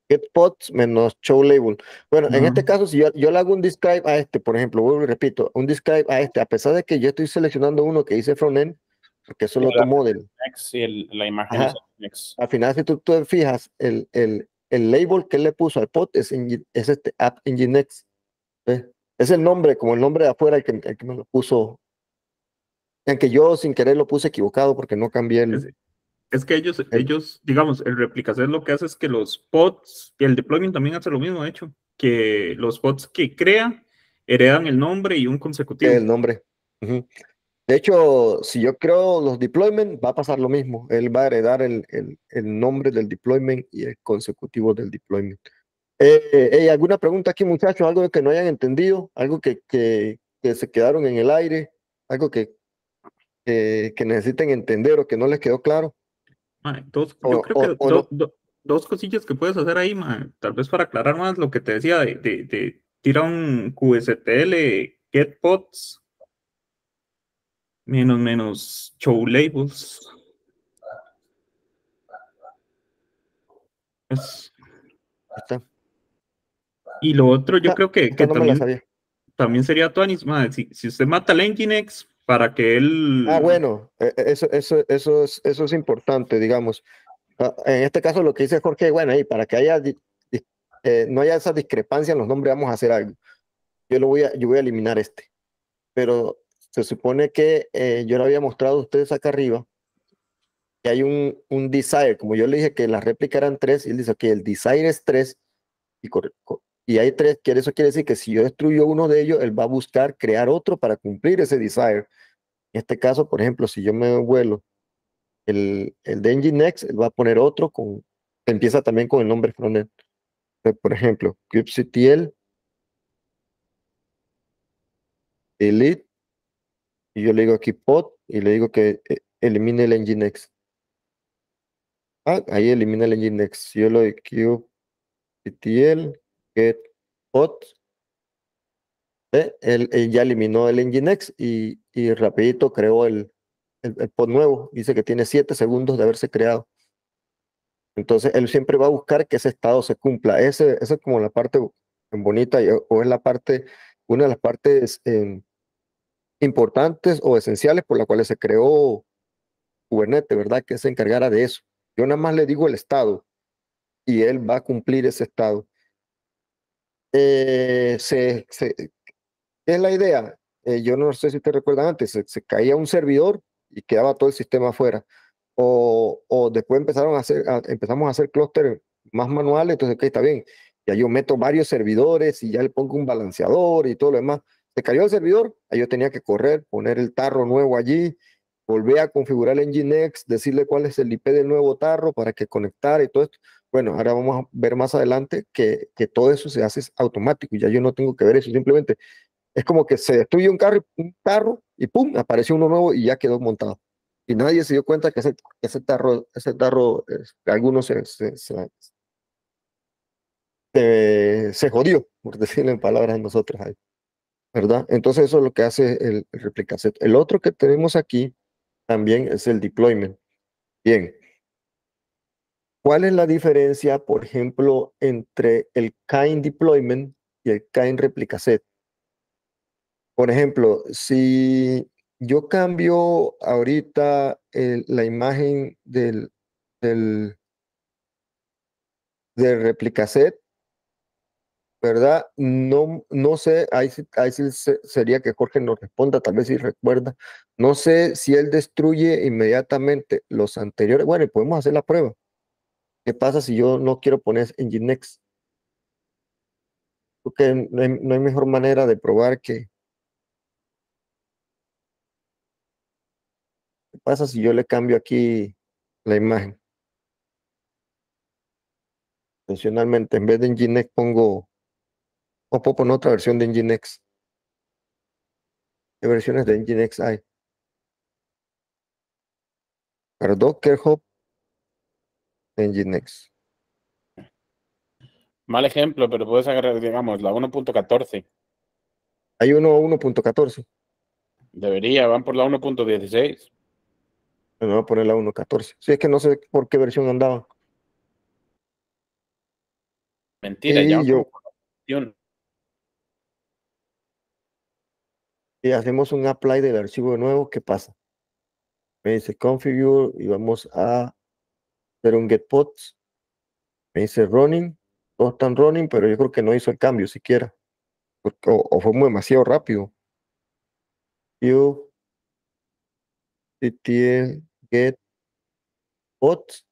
Get pods menos show label. Bueno, en Ajá. este caso, si yo le hago un describe a este, por ejemplo, vuelvo y repito, un describe a este, a pesar de que yo estoy seleccionando uno que dice frontend, porque eso Sí, lo tomó del. next, sí, la imagen es Ajá. next. Al final, si tú te fijas, el label que él le puso al pod es este App Nginx. ¿Ves? Es el nombre, como el nombre de afuera, el que me lo puso. Aunque yo sin querer lo puse equivocado porque no cambié Es, es que el digamos, el replicacer lo que hace es que los pods y el deployment también hace lo mismo, de hecho, que los pods que crea heredan el nombre y un consecutivo. el nombre. Ujú. De hecho, si yo creo los deployment, va a pasar lo mismo. Él va a heredar el nombre del deployment y el consecutivo del deployment. ¿Alguna pregunta aquí, muchachos? ¿Algo que no hayan entendido? ¿Algo que se quedaron en el aire? ¿Algo que necesiten entender o que no les quedó claro? Yo creo que O no? dos cosillas que puedes hacer ahí, tal vez para aclarar más lo que te decía de tira un QSTL get pods menos show labels. Es- Esta, y lo otro, yo esta, creo que esta no me la sabía. también sería Tuanis, si usted mata al Nginx para que Ah, él. bueno, eso es importante, digamos. En este caso, lo que dice Jorge, bueno, ahí para que no haya esa discrepancia en los nombres, vamos a hacer algo. Yo voy a eliminar este. Pero se supone que yo le había mostrado a ustedes acá arriba que hay un desire, como yo le dije que las réplicas eran tres, y él dice que el desire es tres, y hay tres, eso quiere decir que si yo destruyo uno de ellos, él va a buscar crear otro para cumplir ese desire. En este caso, por ejemplo, si yo me vuelo el de Nginx, él va a poner otro que empieza también con el nombre frontend. Por ejemplo, kubectl, delete, y yo le digo aquí pod, y le digo que elimine el Nginx. Ah, ahí elimina el Nginx. Si yo lo de kubectl, get pod, él ya eliminó el Nginx y rapidito creó el pod nuevo. Dice que tiene 7 segundos de haberse creado. Entonces, él siempre va a buscar que ese estado se cumpla. Esa es como la parte bonita o es una de las partes importantes o esenciales por las cuales se creó Kubernetes, ¿verdad? Que se encargara de eso. Yo nada más le digo el estado y él va a cumplir ese estado. Eh, se, se- ¿Qué es la idea? Yo no sé si te recuerdan antes, se caía un servidor y quedaba todo el sistema afuera. O después empezamos a hacer clústeres más manuales, entonces, ok, está bien. Ya yo meto varios servidores y ya le pongo un balanceador y todo lo demás. Se cayó el servidor, ahí yo tenía que correr, poner el tarro nuevo allí, volver a configurar el Nginx, decirle cuál es el IP del nuevo tarro para que conectara y todo esto. Bueno, ahora vamos a ver más adelante que todo eso se hace automático y ya yo no tengo que ver eso, simplemente es como que se destruye un carro y ¡pum! Apareció uno nuevo y ya quedó montado. Y nadie se dio cuenta que ese tarro, algunos se jodió, por decirlo en palabras de nosotros ahí, ¿verdad? Entonces eso es lo que hace el replicaset. El otro que tenemos aquí también es el deployment. Bien, ¿cuál es la diferencia, por ejemplo, entre el kind deployment y el kind replicaset? Por ejemplo, si yo cambio ahorita la imagen del, del replicaset, ¿verdad? No sé, ahí sí sería que Jorge nos responda, tal vez si recuerda. No sé si él destruye inmediatamente los anteriores. Bueno, y podemos hacer la prueba. ¿Qué pasa si yo no quiero poner Nginx? porque no hay mejor manera de probar que... ¿Qué pasa si yo le cambio aquí la imagen? Intencionalmente, en vez de Nginx pongo, o puedo poner otra versión de Nginx. ¿Qué versiones de Nginx hay? Para Docker Hub, Nginx. Mal ejemplo, pero puedes agarrar, digamos, la 1.14. Hay uno 1.14. Debería, van por la 1.16. Me voy a poner la 1.14. Sí, es que no sé por qué versión andaba. Mentira, ya Y van como yo, por la 21. y hacemos un apply del archivo de nuevo, ¿qué pasa? Me dice configure y vamos a hacer un get pods. Me dice running, todos están running, pero yo creo que no hizo el cambio siquiera, o fue demasiado rápido. You, ctl, get pods.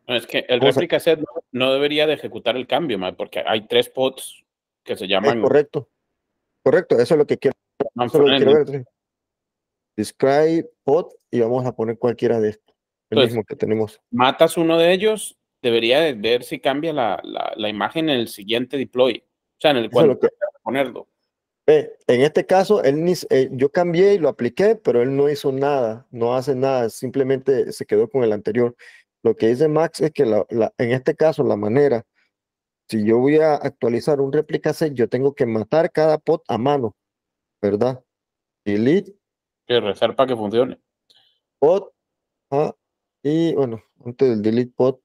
No, es que el Vamos a, replica set no debería de ejecutar el cambio, mae, porque hay 3 pods que se es llaman correcto, correcto, eso es lo que quiero, eso es lo que quiero frontend. ver. Entonces, describe pod y vamos a poner cualquiera de estos, el Entonces, mismo que tenemos. matas uno de ellos, debería de ver si cambia la imagen en el siguiente deploy. O sea, en el Eso es cuando lo que, ponerlo. en este caso, yo cambié y lo apliqué, pero él no hizo nada, no hace nada, simplemente se quedó con el anterior. Lo que dice Max es que en este caso, la manera, si yo voy a actualizar un réplica set, yo tengo que matar cada pod a mano, ¿verdad? Delete Que rezar para que funcione. pod, y bueno, antes del delete pod,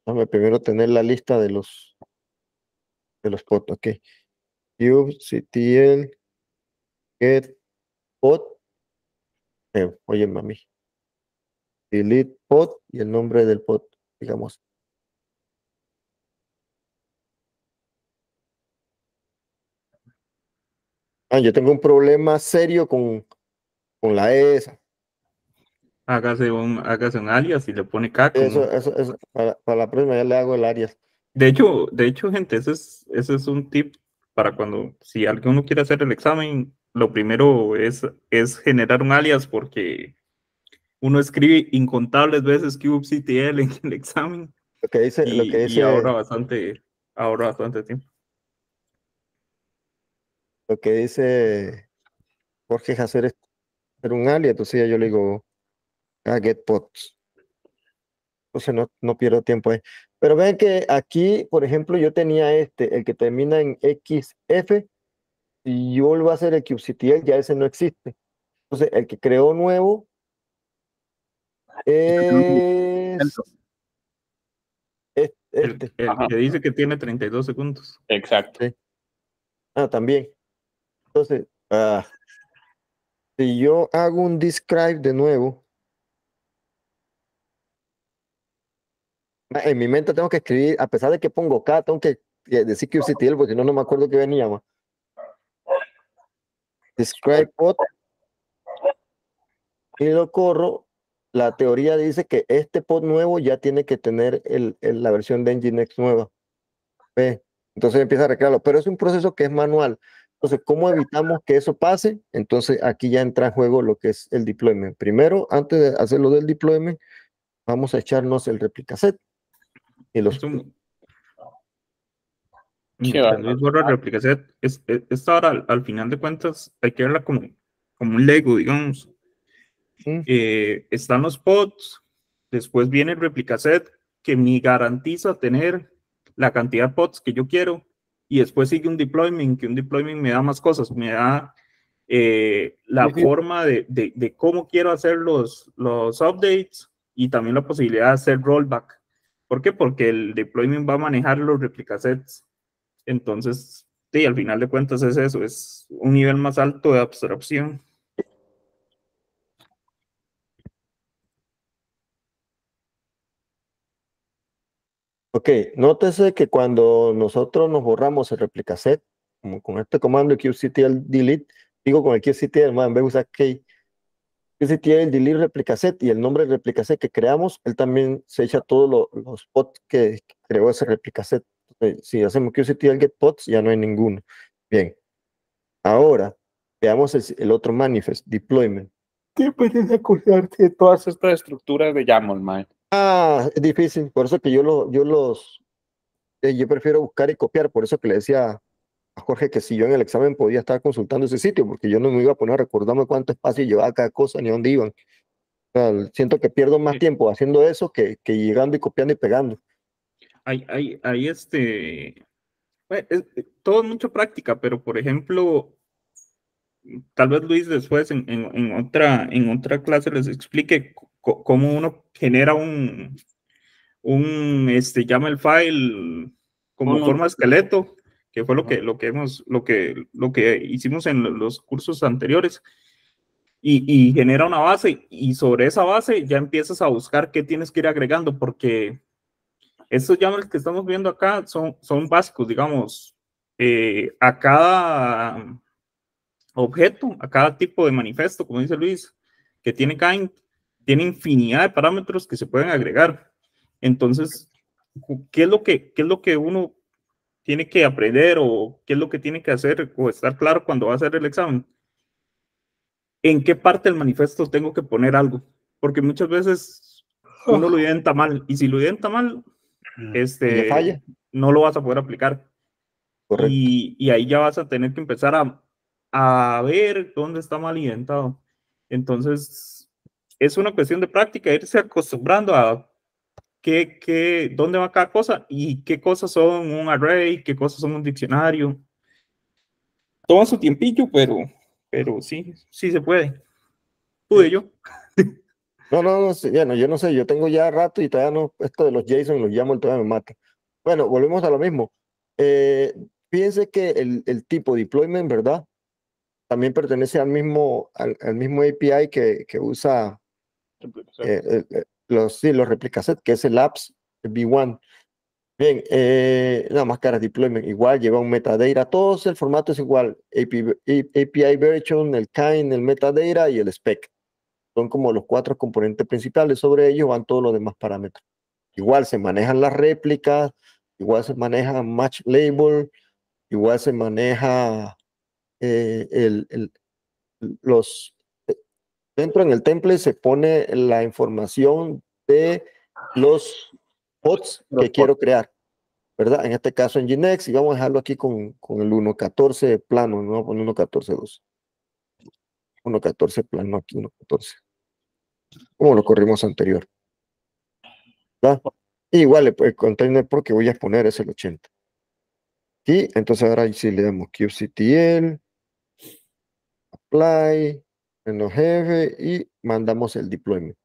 déjame primero tener la lista de los pods, ok. Kubectl, get pod, oye, mami, delete pod y el nombre del pod, digamos. Yo tengo un problema serio con la E esa. Hágase un alias y le pone K como. Eso, para la próxima ya le hago el alias. De hecho, gente, ese es un tip para cuando, si alguno quiere hacer el examen, lo primero es generar un alias porque uno escribe incontables veces kubectl en el examen Lo que y dice, ahorra bastante tiempo. lo que dice Jorge es hacer un alias, entonces ya yo le digo get pods. Entonces no pierdo tiempo ahí. Pero ven que aquí, por ejemplo, yo tenía el que termina en XF, y yo vuelvo a hacer el kubectl, ya ese no existe. Entonces, el que creó nuevo es este. El Ajá, que dice que tiene 32 segundos. exacto. Sí. También. Entonces, si yo hago un describe de nuevo, en mi mente tengo que escribir, a pesar de que pongo K, tengo que decir kubectl, porque si no, no me acuerdo que venía más. Describe pod y lo corro. La teoría dice que este pod nuevo ya tiene que tener la versión de Nginx nueva. ¿Ve? Entonces empieza a recrearlo, pero es un proceso que es manual. Entonces, ¿cómo evitamos que eso pase? Entonces, aquí ya entra en juego lo que es el deployment. Primero, antes de hacerlo del deployment, vamos a echarnos el replica set y los... Sí, Mientras Luis borra el replica set, esta hora al final de cuentas hay que verla como un Lego, digamos. Están los pods, después viene el replica set que me garantiza tener la cantidad de pods que yo quiero, y después sigue un deployment, que un deployment me da más cosas, me da la forma de cómo quiero hacer los updates y también la posibilidad de hacer rollback. ¿Por qué? Porque el deployment va a manejar los replica sets. Entonces, sí, al final de cuentas es eso, es un nivel más alto de abstracción. Ok, nótese que cuando nosotros nos borramos el replica set, como con este comando kubectl delete, digo con el kubectl, en vez de usar key, kubectl delete replica set y el nombre del replica set que creamos, él también se echa todos los pods que creó ese replica set. Si hacemos QCTL get pods, ya no hay ninguno. Bien. Ahora, veamos el otro manifest, deployment. ¿Qué puedes acordarte de todas estas estructuras de YAML, man? Es difícil, por eso que yo prefiero buscar y copiar, por eso que le decía a Jorge que si yo en el examen podía estar consultando ese sitio, porque yo no me iba a poner a recordarme cuánto espacio llevaba cada cosa ni dónde iban. O sea, siento que pierdo más tiempo haciendo eso que llegando y copiando y pegando. Todo es mucha práctica, pero por ejemplo, tal vez Luis después en otra clase les explique cómo uno genera llama el file como forma de esqueleto, que fue lo que hicimos en los cursos anteriores, y genera una base, y sobre esa base ya empiezas a buscar qué tienes que ir agregando, porque estos YAMLs que estamos viendo acá son básicos, digamos, a cada objeto, a cada tipo de manifiesto, como dice Luis, que tiene kind, tiene infinidad de parámetros que se pueden agregar. Entonces, ¿qué es lo que uno tiene que aprender o qué es lo que tiene que hacer o estar claro cuando va a hacer el examen? ¿En qué parte del manifiesto tengo que poner algo? Porque muchas veces uno lo identa mal, y si lo identa mal, ¿Ya falla? no lo vas a poder aplicar. Correcto. Y ahí ya vas a tener que empezar a ver dónde está mal identado. Entonces, es una cuestión de práctica, irse acostumbrando a dónde va cada cosa y qué cosas son un array, qué cosas son un diccionario. Toma su tiempillo, pero sí se puede. Pude yo. No, bueno, yo no sé, yo tengo ya rato y todavía no, esto de los JSON, los YAML todavía me mata. Bueno, volvemos a lo mismo. Fíjense que el tipo deployment, ¿verdad? También pertenece al mismo API que usa los replicaset, que es el apps v1. Bien, nada más cara deployment, igual lleva un metadata, todos el formato es igual, API version, el kind, el metadata y el spec. Son como los 4 componentes principales, sobre ellos van todos los demás parámetros. Igual se manejan las réplicas, igual se maneja match label, igual se maneja eh, el, el- los... Dentro en el template se pone la información de los pods que quiero crear, ¿verdad? En este caso en Nginx, y vamos a dejarlo aquí con el 1.14 plano, no vamos a poner 1.14.2. 1.14 plano aquí, 1.14. Como lo corrimos anterior. ¿Verdad? Igual el container porque voy a poner es el 80. Y entonces ahora sí le damos kubectl, apply, menos jefe y mandamos el deployment.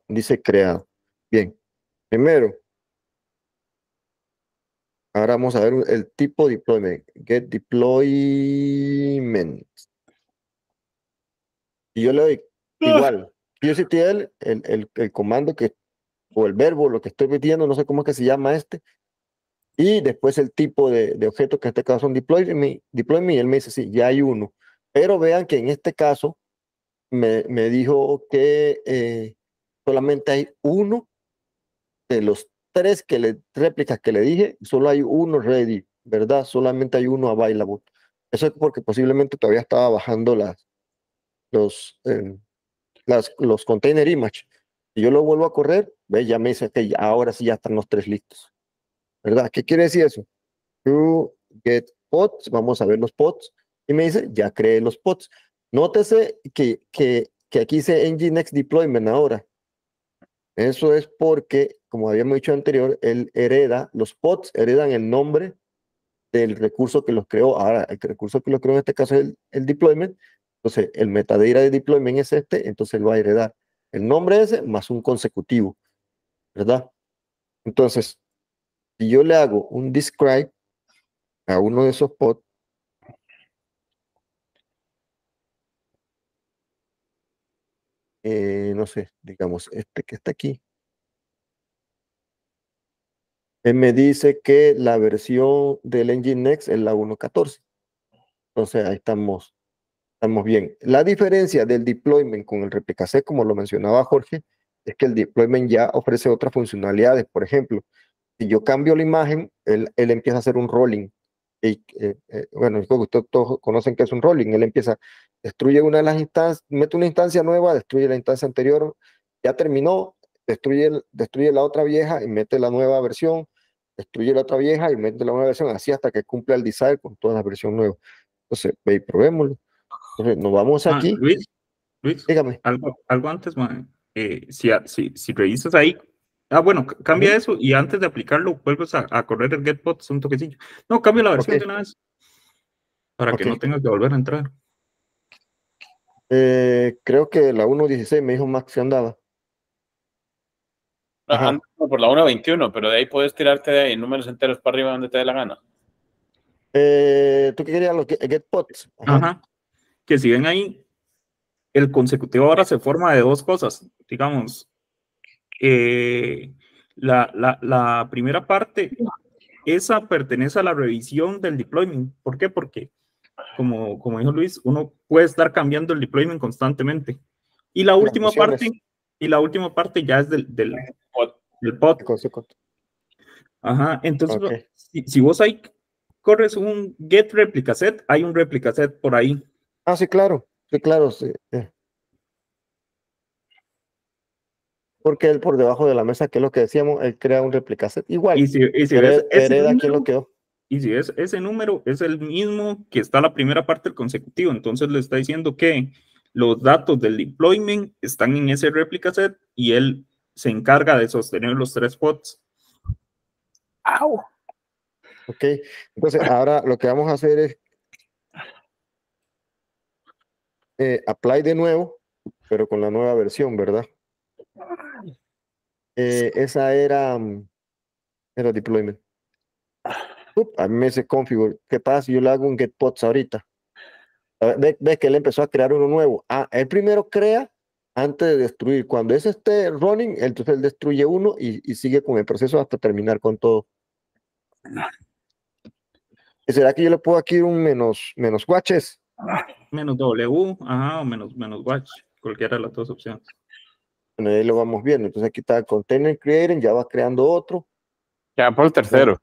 Dice creado. Bien, primero, ahora vamos a ver el tipo deployment, get deployment. Y yo le doy igual, kubectl, el comando o el verbo, lo que estoy metiendo, no sé cómo es que se llama este, y después el tipo de objeto, que en este caso son deployment, y él me dice, sí, ya hay uno. Pero vean que en este caso me dijo que solamente hay uno de los réplicas que le dije, solo hay uno ready, ¿verdad? Solamente hay uno available. Eso es porque posiblemente todavía estaba bajando los, los container image. Y yo lo vuelvo a correr, ve, ya me dice que ahora sí ya están los 3 listos, ¿verdad? ¿Qué quiere decir eso? To get pods, vamos a ver los pods, y me dice, ya creé los pods. Nótese que aquí dice Nginx Deployment ahora. Eso es porque, como habíamos dicho anterior, él los pods heredan el nombre del recurso que los creó. Ahora, el recurso que los creó en este caso es el deployment. Entonces, el metadata de deployment es este, entonces él va a heredar el nombre ese más un consecutivo, ¿verdad? Entonces, si yo le hago un describe a uno de esos pods, no sé, digamos, este que está aquí. Él me dice que la versión del Nginx es la 1.14. Entonces ahí estamos bien. La diferencia del deployment con el replicaset, como lo mencionaba Jorge, es que el deployment ya ofrece otras funcionalidades. Por ejemplo, Si yo cambio la imagen, él empieza a hacer un rolling. Y, bueno, creo que ustedes todos conocen que es un rolling. Él empieza, destruye una de las instancias, mete una instancia nueva, destruye la instancia anterior, ya terminó, destruye la otra vieja y mete la nueva versión, destruye la otra vieja y mete la nueva versión, así hasta que cumpla el design con toda la versión nueva. Entonces, ve y probémoslo. Entonces, nos vamos aquí. Luis, Dígame. algo antes, man. Si revisas ahí, bueno, cambia eso y antes de aplicarlo, vuelves a correr el getpods un toquecillo. No, cambia la versión de una vez para que no tengas que volver a entrar. Creo que la 1.16 me dijo Max que andaba. Ando por la 1.21, pero de ahí puedes tirarte de ahí números enteros para arriba donde te dé la gana. ¿Tú qué querías? Los getpods. Ajá. Que si ven ahí, el consecutivo ahora se forma de dos cosas. Digamos, la primera parte, esa pertenece a la revisión del deployment. ¿Por qué? Porque, como dijo Luis, uno puede estar cambiando el deployment constantemente. Y la última parte ya es del pod. Ajá, entonces, si vos ahí corres un get replica set, hay un replica set por ahí. Sí, claro, sí. Porque él por debajo de la mesa, que es lo que decíamos, él crea un replica set igual. Y si hereda ese número, quién lo quedó. Y si ese número es el mismo que está la primera parte del consecutivo, entonces le está diciendo que los datos del deployment están en ese replica set y él se encarga de sostener los 3 pods. ¡Au! Ok, entonces ahora lo que vamos a hacer es apply de nuevo, pero con la nueva versión, ¿verdad? Esa era deployment. A mí me dice configure. ¿Qué pasa si yo le hago un get pods ahorita? Ve que él empezó a crear uno nuevo. Él primero crea antes de destruir. Cuando ese esté running, entonces él destruye uno y sigue con el proceso hasta terminar con todo. ¿Será que yo le puedo aquí un menos watches? Menos W, o menos watch, cualquiera de las dos opciones. Bueno, ahí lo vamos viendo. Entonces aquí está Container Creating, ya va creando otro. Ya por el tercero.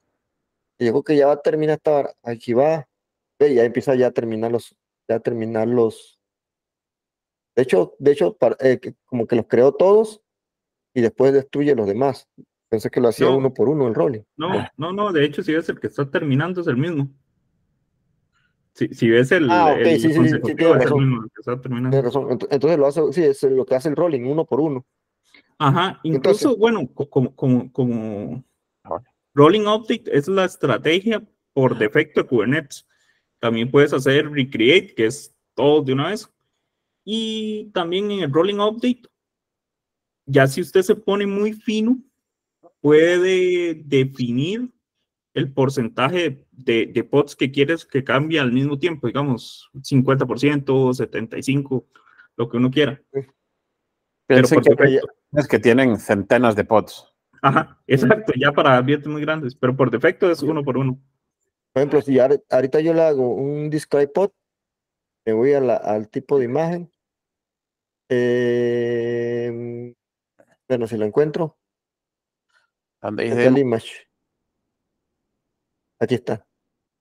Y digo que ya va a terminar esta hora. Aquí va. Ya empieza ya a terminar los. De hecho, como que los creó todos y después destruye los demás. Pensé que lo hacía uno por uno el rolling. No, de hecho, si ves el que está terminando es el mismo. Si ves el sí, consecutivo tienes es el razón. mismo el que está terminando. Tienes razón. Entonces lo hace, sí, es lo que hace el rolling uno por uno. Ajá, incluso, Entonces, bueno, como rolling update es la estrategia por defecto de Kubernetes. También puedes hacer recreate, que es todo de una vez. Y también en el rolling update, ya si usted se pone muy fino, puede definir el porcentaje de pods que quieres que cambie al mismo tiempo, digamos, 50%, 75%, lo que uno quiera. Pero por defecto. Es que tienen centenas de pods. Ajá, exacto, ya para ambientes muy grandes, pero por defecto es uno por uno. Por ejemplo, si ahorita yo le hago un describe pod, me voy al tipo de imagen. Bueno, si lo encuentro. ¿Dónde Está el image. Aquí está.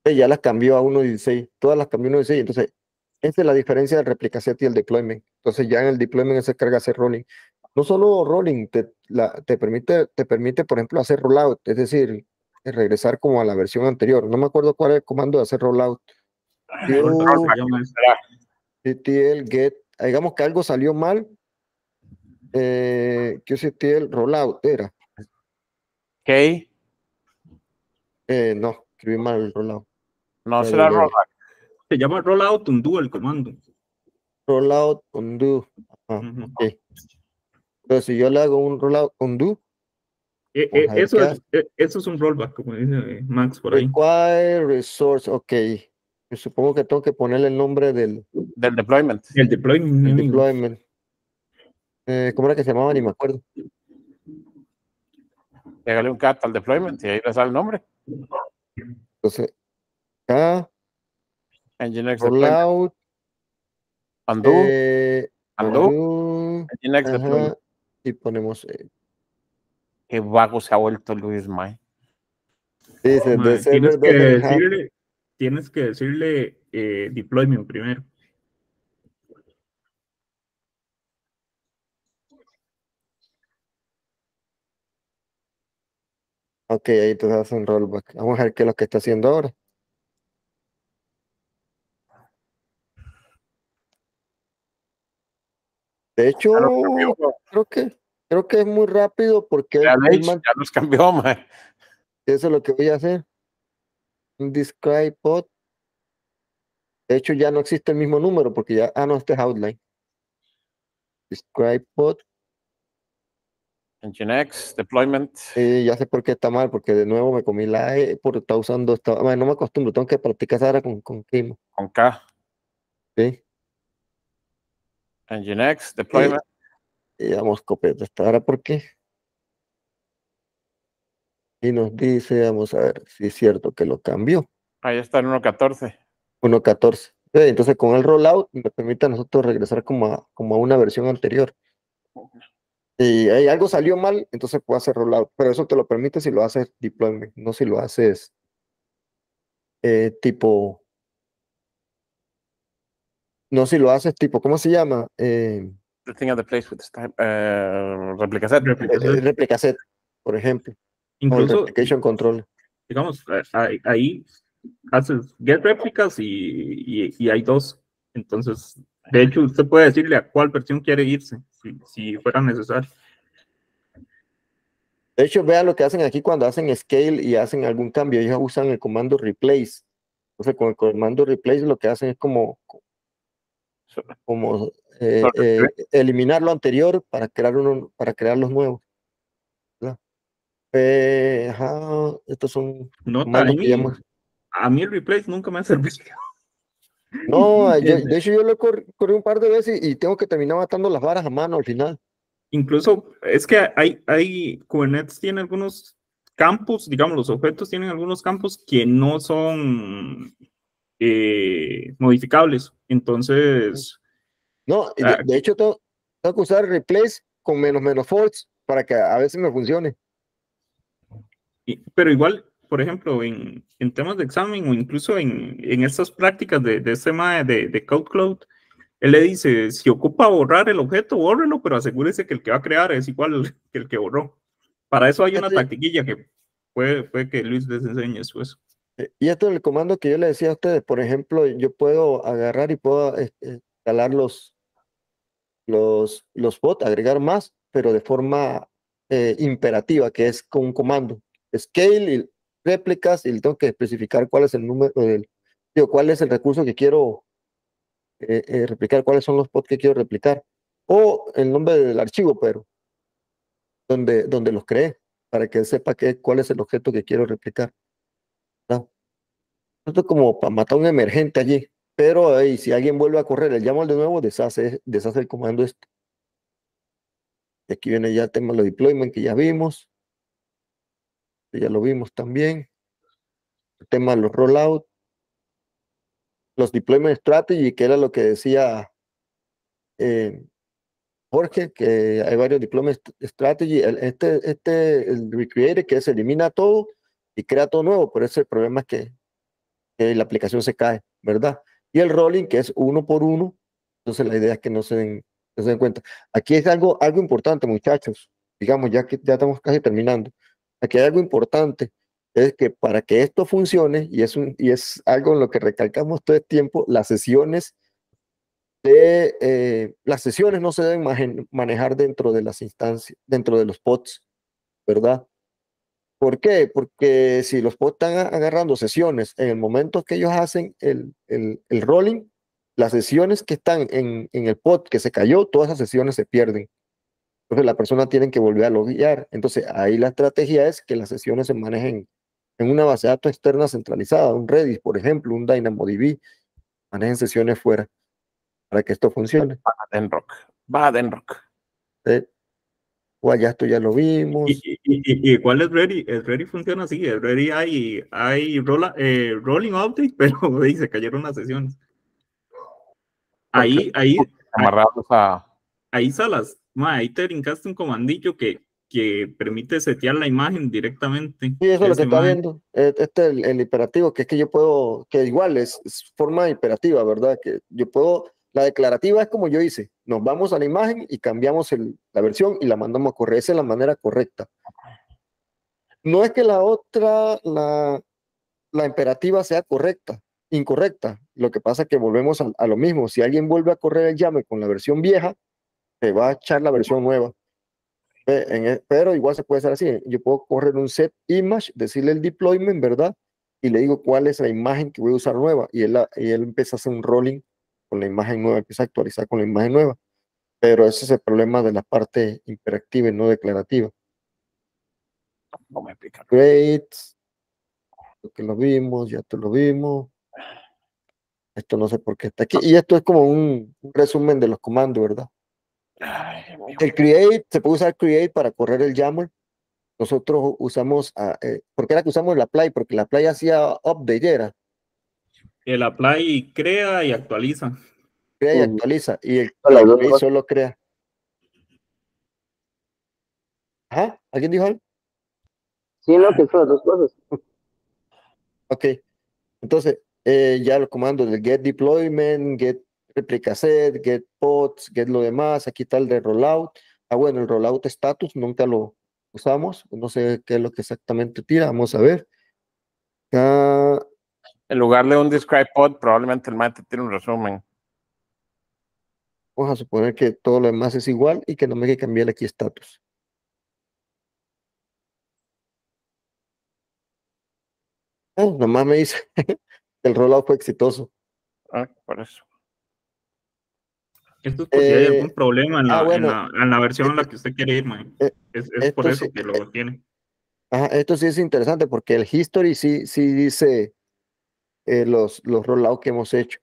Ya las cambió a 1.16. Todas las cambió a 1.16. Entonces, esa es la diferencia del replica set y el deployment. Entonces, ya en el deployment se carga hacer rolling. No solo rolling, te permite, por ejemplo, hacer rollout, es decir, regresar como a la versión anterior. No me acuerdo cuál es el comando de hacer rollout. QCTL get, digamos que algo salió mal. QCTL rollout era. ¿Qué? No, escribí mal el rollout. No será rollout. Se llama rollout undo el comando. Rollout undo. Okay. Entonces, si yo le hago un rollout undo, eso es un rollback, como dice Max por ahí. Require resource, ok. Yo supongo que tengo que ponerle el nombre del deployment. El deployment. El deployment. ¿Cómo era que se llamaba? Ni me acuerdo. Pégale un cat al deployment y ahí le sale el nombre. Entonces, acá. Nginx rollout. Undo. Nginx deployment. Y ponemos. Qué vago se ha vuelto Luis, May. Dice, the Ma, server doesn't have. tienes que decirle deployment primero. Ok, ahí entonces hace un rollback. Vamos a ver qué es lo que está haciendo ahora. De hecho, Ya los cambió. creo que es muy rápido porque Ya, él ya los cambió, man. eso es lo que voy a hacer. Un describe pod. De hecho, ya no existe el mismo número porque ya, no, este es outline. Describe pod. Nginx, deployment. Ya sé por qué está mal, porque de nuevo me comí la E por estar usando esta. Bueno, no me acostumbro, tengo que practicar esa ahora con Kimo. Con K. ¿Sí? Nginx, deployment. Y vamos a copiar esta. ¿Ahora por qué? Y nos dice, vamos a ver si es cierto que lo cambió. Ahí está en 1.14. 1.14. Entonces con el rollout me permite a nosotros regresar como a una versión anterior. Y ahí algo salió mal, entonces puedo hacer rollout. Pero eso te lo permite si lo haces deployment, no si lo haces tipo, no si lo haces tipo, ¿cómo se llama? The thing at the place with this time. Replica set. Replica set, por ejemplo. O el Incluso, replication control. digamos, ahí haces get réplicas y hay dos. Entonces, de hecho, usted puede decirle a cuál versión quiere irse, si fuera necesario. De hecho, vean lo que hacen aquí cuando hacen scale y hacen algún cambio. Ellos usan el comando replace. Entonces, con el comando replace lo que hacen es como eliminar lo anterior para crear los nuevos. Estos son No, comandos que llamo. a mí el replace nunca me ha servido. No, de hecho yo lo corrí un par de veces y tengo que terminar matando las varas a mano al final. Incluso es que Kubernetes tiene algunos campos, digamos, los objetos tienen algunos campos que no son modificables. Entonces, No, y de hecho tengo que usar replace con menos false para que a veces me funcione. pero igual, por ejemplo, en temas de examen o incluso en estas prácticas de este tema de Code Cloud, él le dice, si ocupa borrar el objeto, bórrelo, pero asegúrese que el que va a crear es igual que el que borró. Para eso hay una tactiquilla que puede que Luis les enseñe después. Y esto es el comando que yo le decía a ustedes. Por ejemplo, yo puedo agarrar y puedo escalar los bots, agregar más, pero de forma imperativa, que es con un comando. Scale y réplicas, y le tengo que especificar cuál es el número cuál es el recurso que quiero replicar, cuáles son los pods que quiero replicar, o el nombre del archivo, pero donde los creé, para que él sepa cuál es el objeto que quiero replicar. ¿No? Esto es como para matar a un emergente allí, pero si alguien vuelve a correr el YAML de nuevo, deshace el comando este. Y aquí viene ya el tema de los deployment que ya vimos. Ya lo vimos también. El tema de los rollout. Los deployment strategy, que era lo que decía Jorge, que hay varios deployment strategy. El recreate, que se elimina todo y crea todo nuevo, pero ese problema es que la aplicación se cae, ¿verdad? Y el rolling, que es uno por uno. Entonces la idea es que no se den cuenta. Aquí es algo importante, muchachos. Digamos, ya que ya estamos casi terminando. Aquí hay algo importante, es que para que esto funcione, y es algo en lo que recalcamos todo el tiempo, las sesiones no se deben manejar dentro de las instancias, dentro de los pods, ¿verdad? ¿Por qué? Porque si los pods están agarrando sesiones en el momento que ellos hacen el rolling, las sesiones que están en el pod que se cayó, todas esas sesiones se pierden. Entonces la persona tiene que volver a loguear. Entonces ahí la estrategia es que las sesiones se manejen en una base de datos externa centralizada, un Redis, por ejemplo, un DynamoDB, manejen sesiones fuera para que esto funcione. Badenrock. O allá esto ya lo vimos. ¿Y cuál es Ready? El Ready funciona así. El Ready hay rolling update, pero se cayeron las sesiones. Ahí Amarrados a. ahí Salas, ahí te brincaste un comandillo que que permite setear la imagen directamente. Sí, eso es lo que Esa está imagen. viendo. Este es el imperativo, que es que yo puedo, que igual es forma imperativa, ¿verdad? Que yo puedo, la declarativa es como yo hice, nos vamos a la imagen y cambiamos la versión y la mandamos a correr. Esa es la manera correcta. No es que la otra, la imperativa sea correcta, incorrecta. Lo que pasa es que volvemos a lo mismo. Si alguien vuelve a correr el llame con la versión vieja, te va a echar la versión nueva. Pero igual se puede hacer así. Yo puedo correr un set image, decirle el deployment, ¿verdad? Y le digo cuál es la imagen que voy a usar nueva. Y él empieza a hacer un rolling con la imagen nueva, empieza a actualizar con la imagen nueva. Pero ese es el problema de la parte imperativa y no declarativa. No me explica. Great. Lo que lo vimos, ya te lo vimos. Esto no sé por qué está aquí. Y esto es como un resumen de los comandos, ¿verdad? Ay, Dios mío. El create, se puede usar create para correr el YAML. Nosotros usamos, ¿por qué era que usamos la apply? Porque la apply hacía update, era, El apply crea y actualiza. crea y actualiza. Y el Las dos create cosas. solo crea. Ajá, ¿alguien dijo algo? Sí, no, que son las dos cosas. Ok, entonces ya los comandos de get deployment, get replica set, get pods, get lo demás. Aquí está el de rollout. Ah, bueno, el rollout status nunca lo usamos. No sé qué es lo que exactamente tira. Vamos a ver. Ah, En lugar de un describe pod, probablemente el mate tiene un resumen. vamos a suponer que todo lo demás es igual y que no me hay que cambiar aquí status. Nomás me dice el rollout fue exitoso. Ah, por eso. Esto es por si hay algún Eh, problema en la, bueno, en la versión en la eh, que usted quiere ir, man. eh, Es por esto eso sí, que lo tiene. esto sí es interesante porque el history sí dice los rollouts que hemos hecho.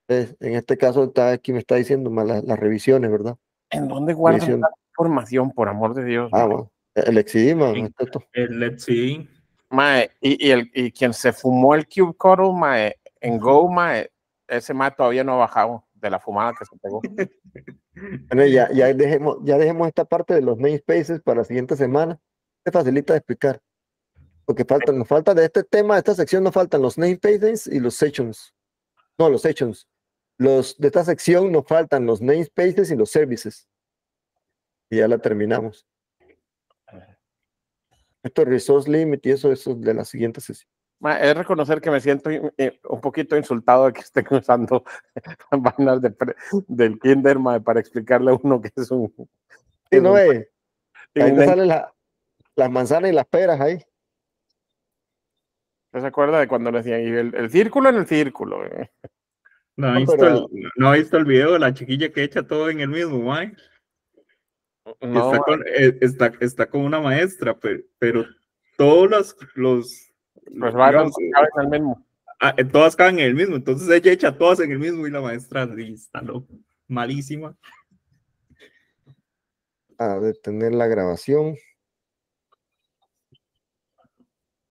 En este caso aquí me está diciendo más las revisiones, ¿verdad? ¿En dónde guardan Revisión. tanta información, por amor de Dios, mae? Bueno, el XCD, man, En el Let's See. Mae, y quien se fumó el Cube Cuddle, mae, en Go, mae, ese mae todavía no ha bajado de la fumada que se pegó. Bueno, ya dejemos esta parte de los namespaces para la siguiente semana. Se facilita de explicar. Porque nos falta de este tema, de esta sección, nos faltan los namespaces y los sections. No, los sections. De esta sección nos faltan los namespaces y los services. Y ya la terminamos. Esto es resource limit y eso es de la siguiente sesión. Mae, es reconocer que me siento un poquito insultado de que estén usando vainas del Kinder, mae, para explicarle a uno que es un... Sí, no ve. Ahí te name. salen las manzanas y las peras ahí. ¿Usted se acuerda de cuando le decían y el círculo en el círculo? ¿No ha No, visto pero no ha visto el video de la chiquilla que echa todo en el mismo, man? No, Está con una maestra, pero todos pues van digamos, al mismo. todas caen en el mismo, entonces ella echa todas en el mismo y la maestra sí, está malísima. a detener la grabación.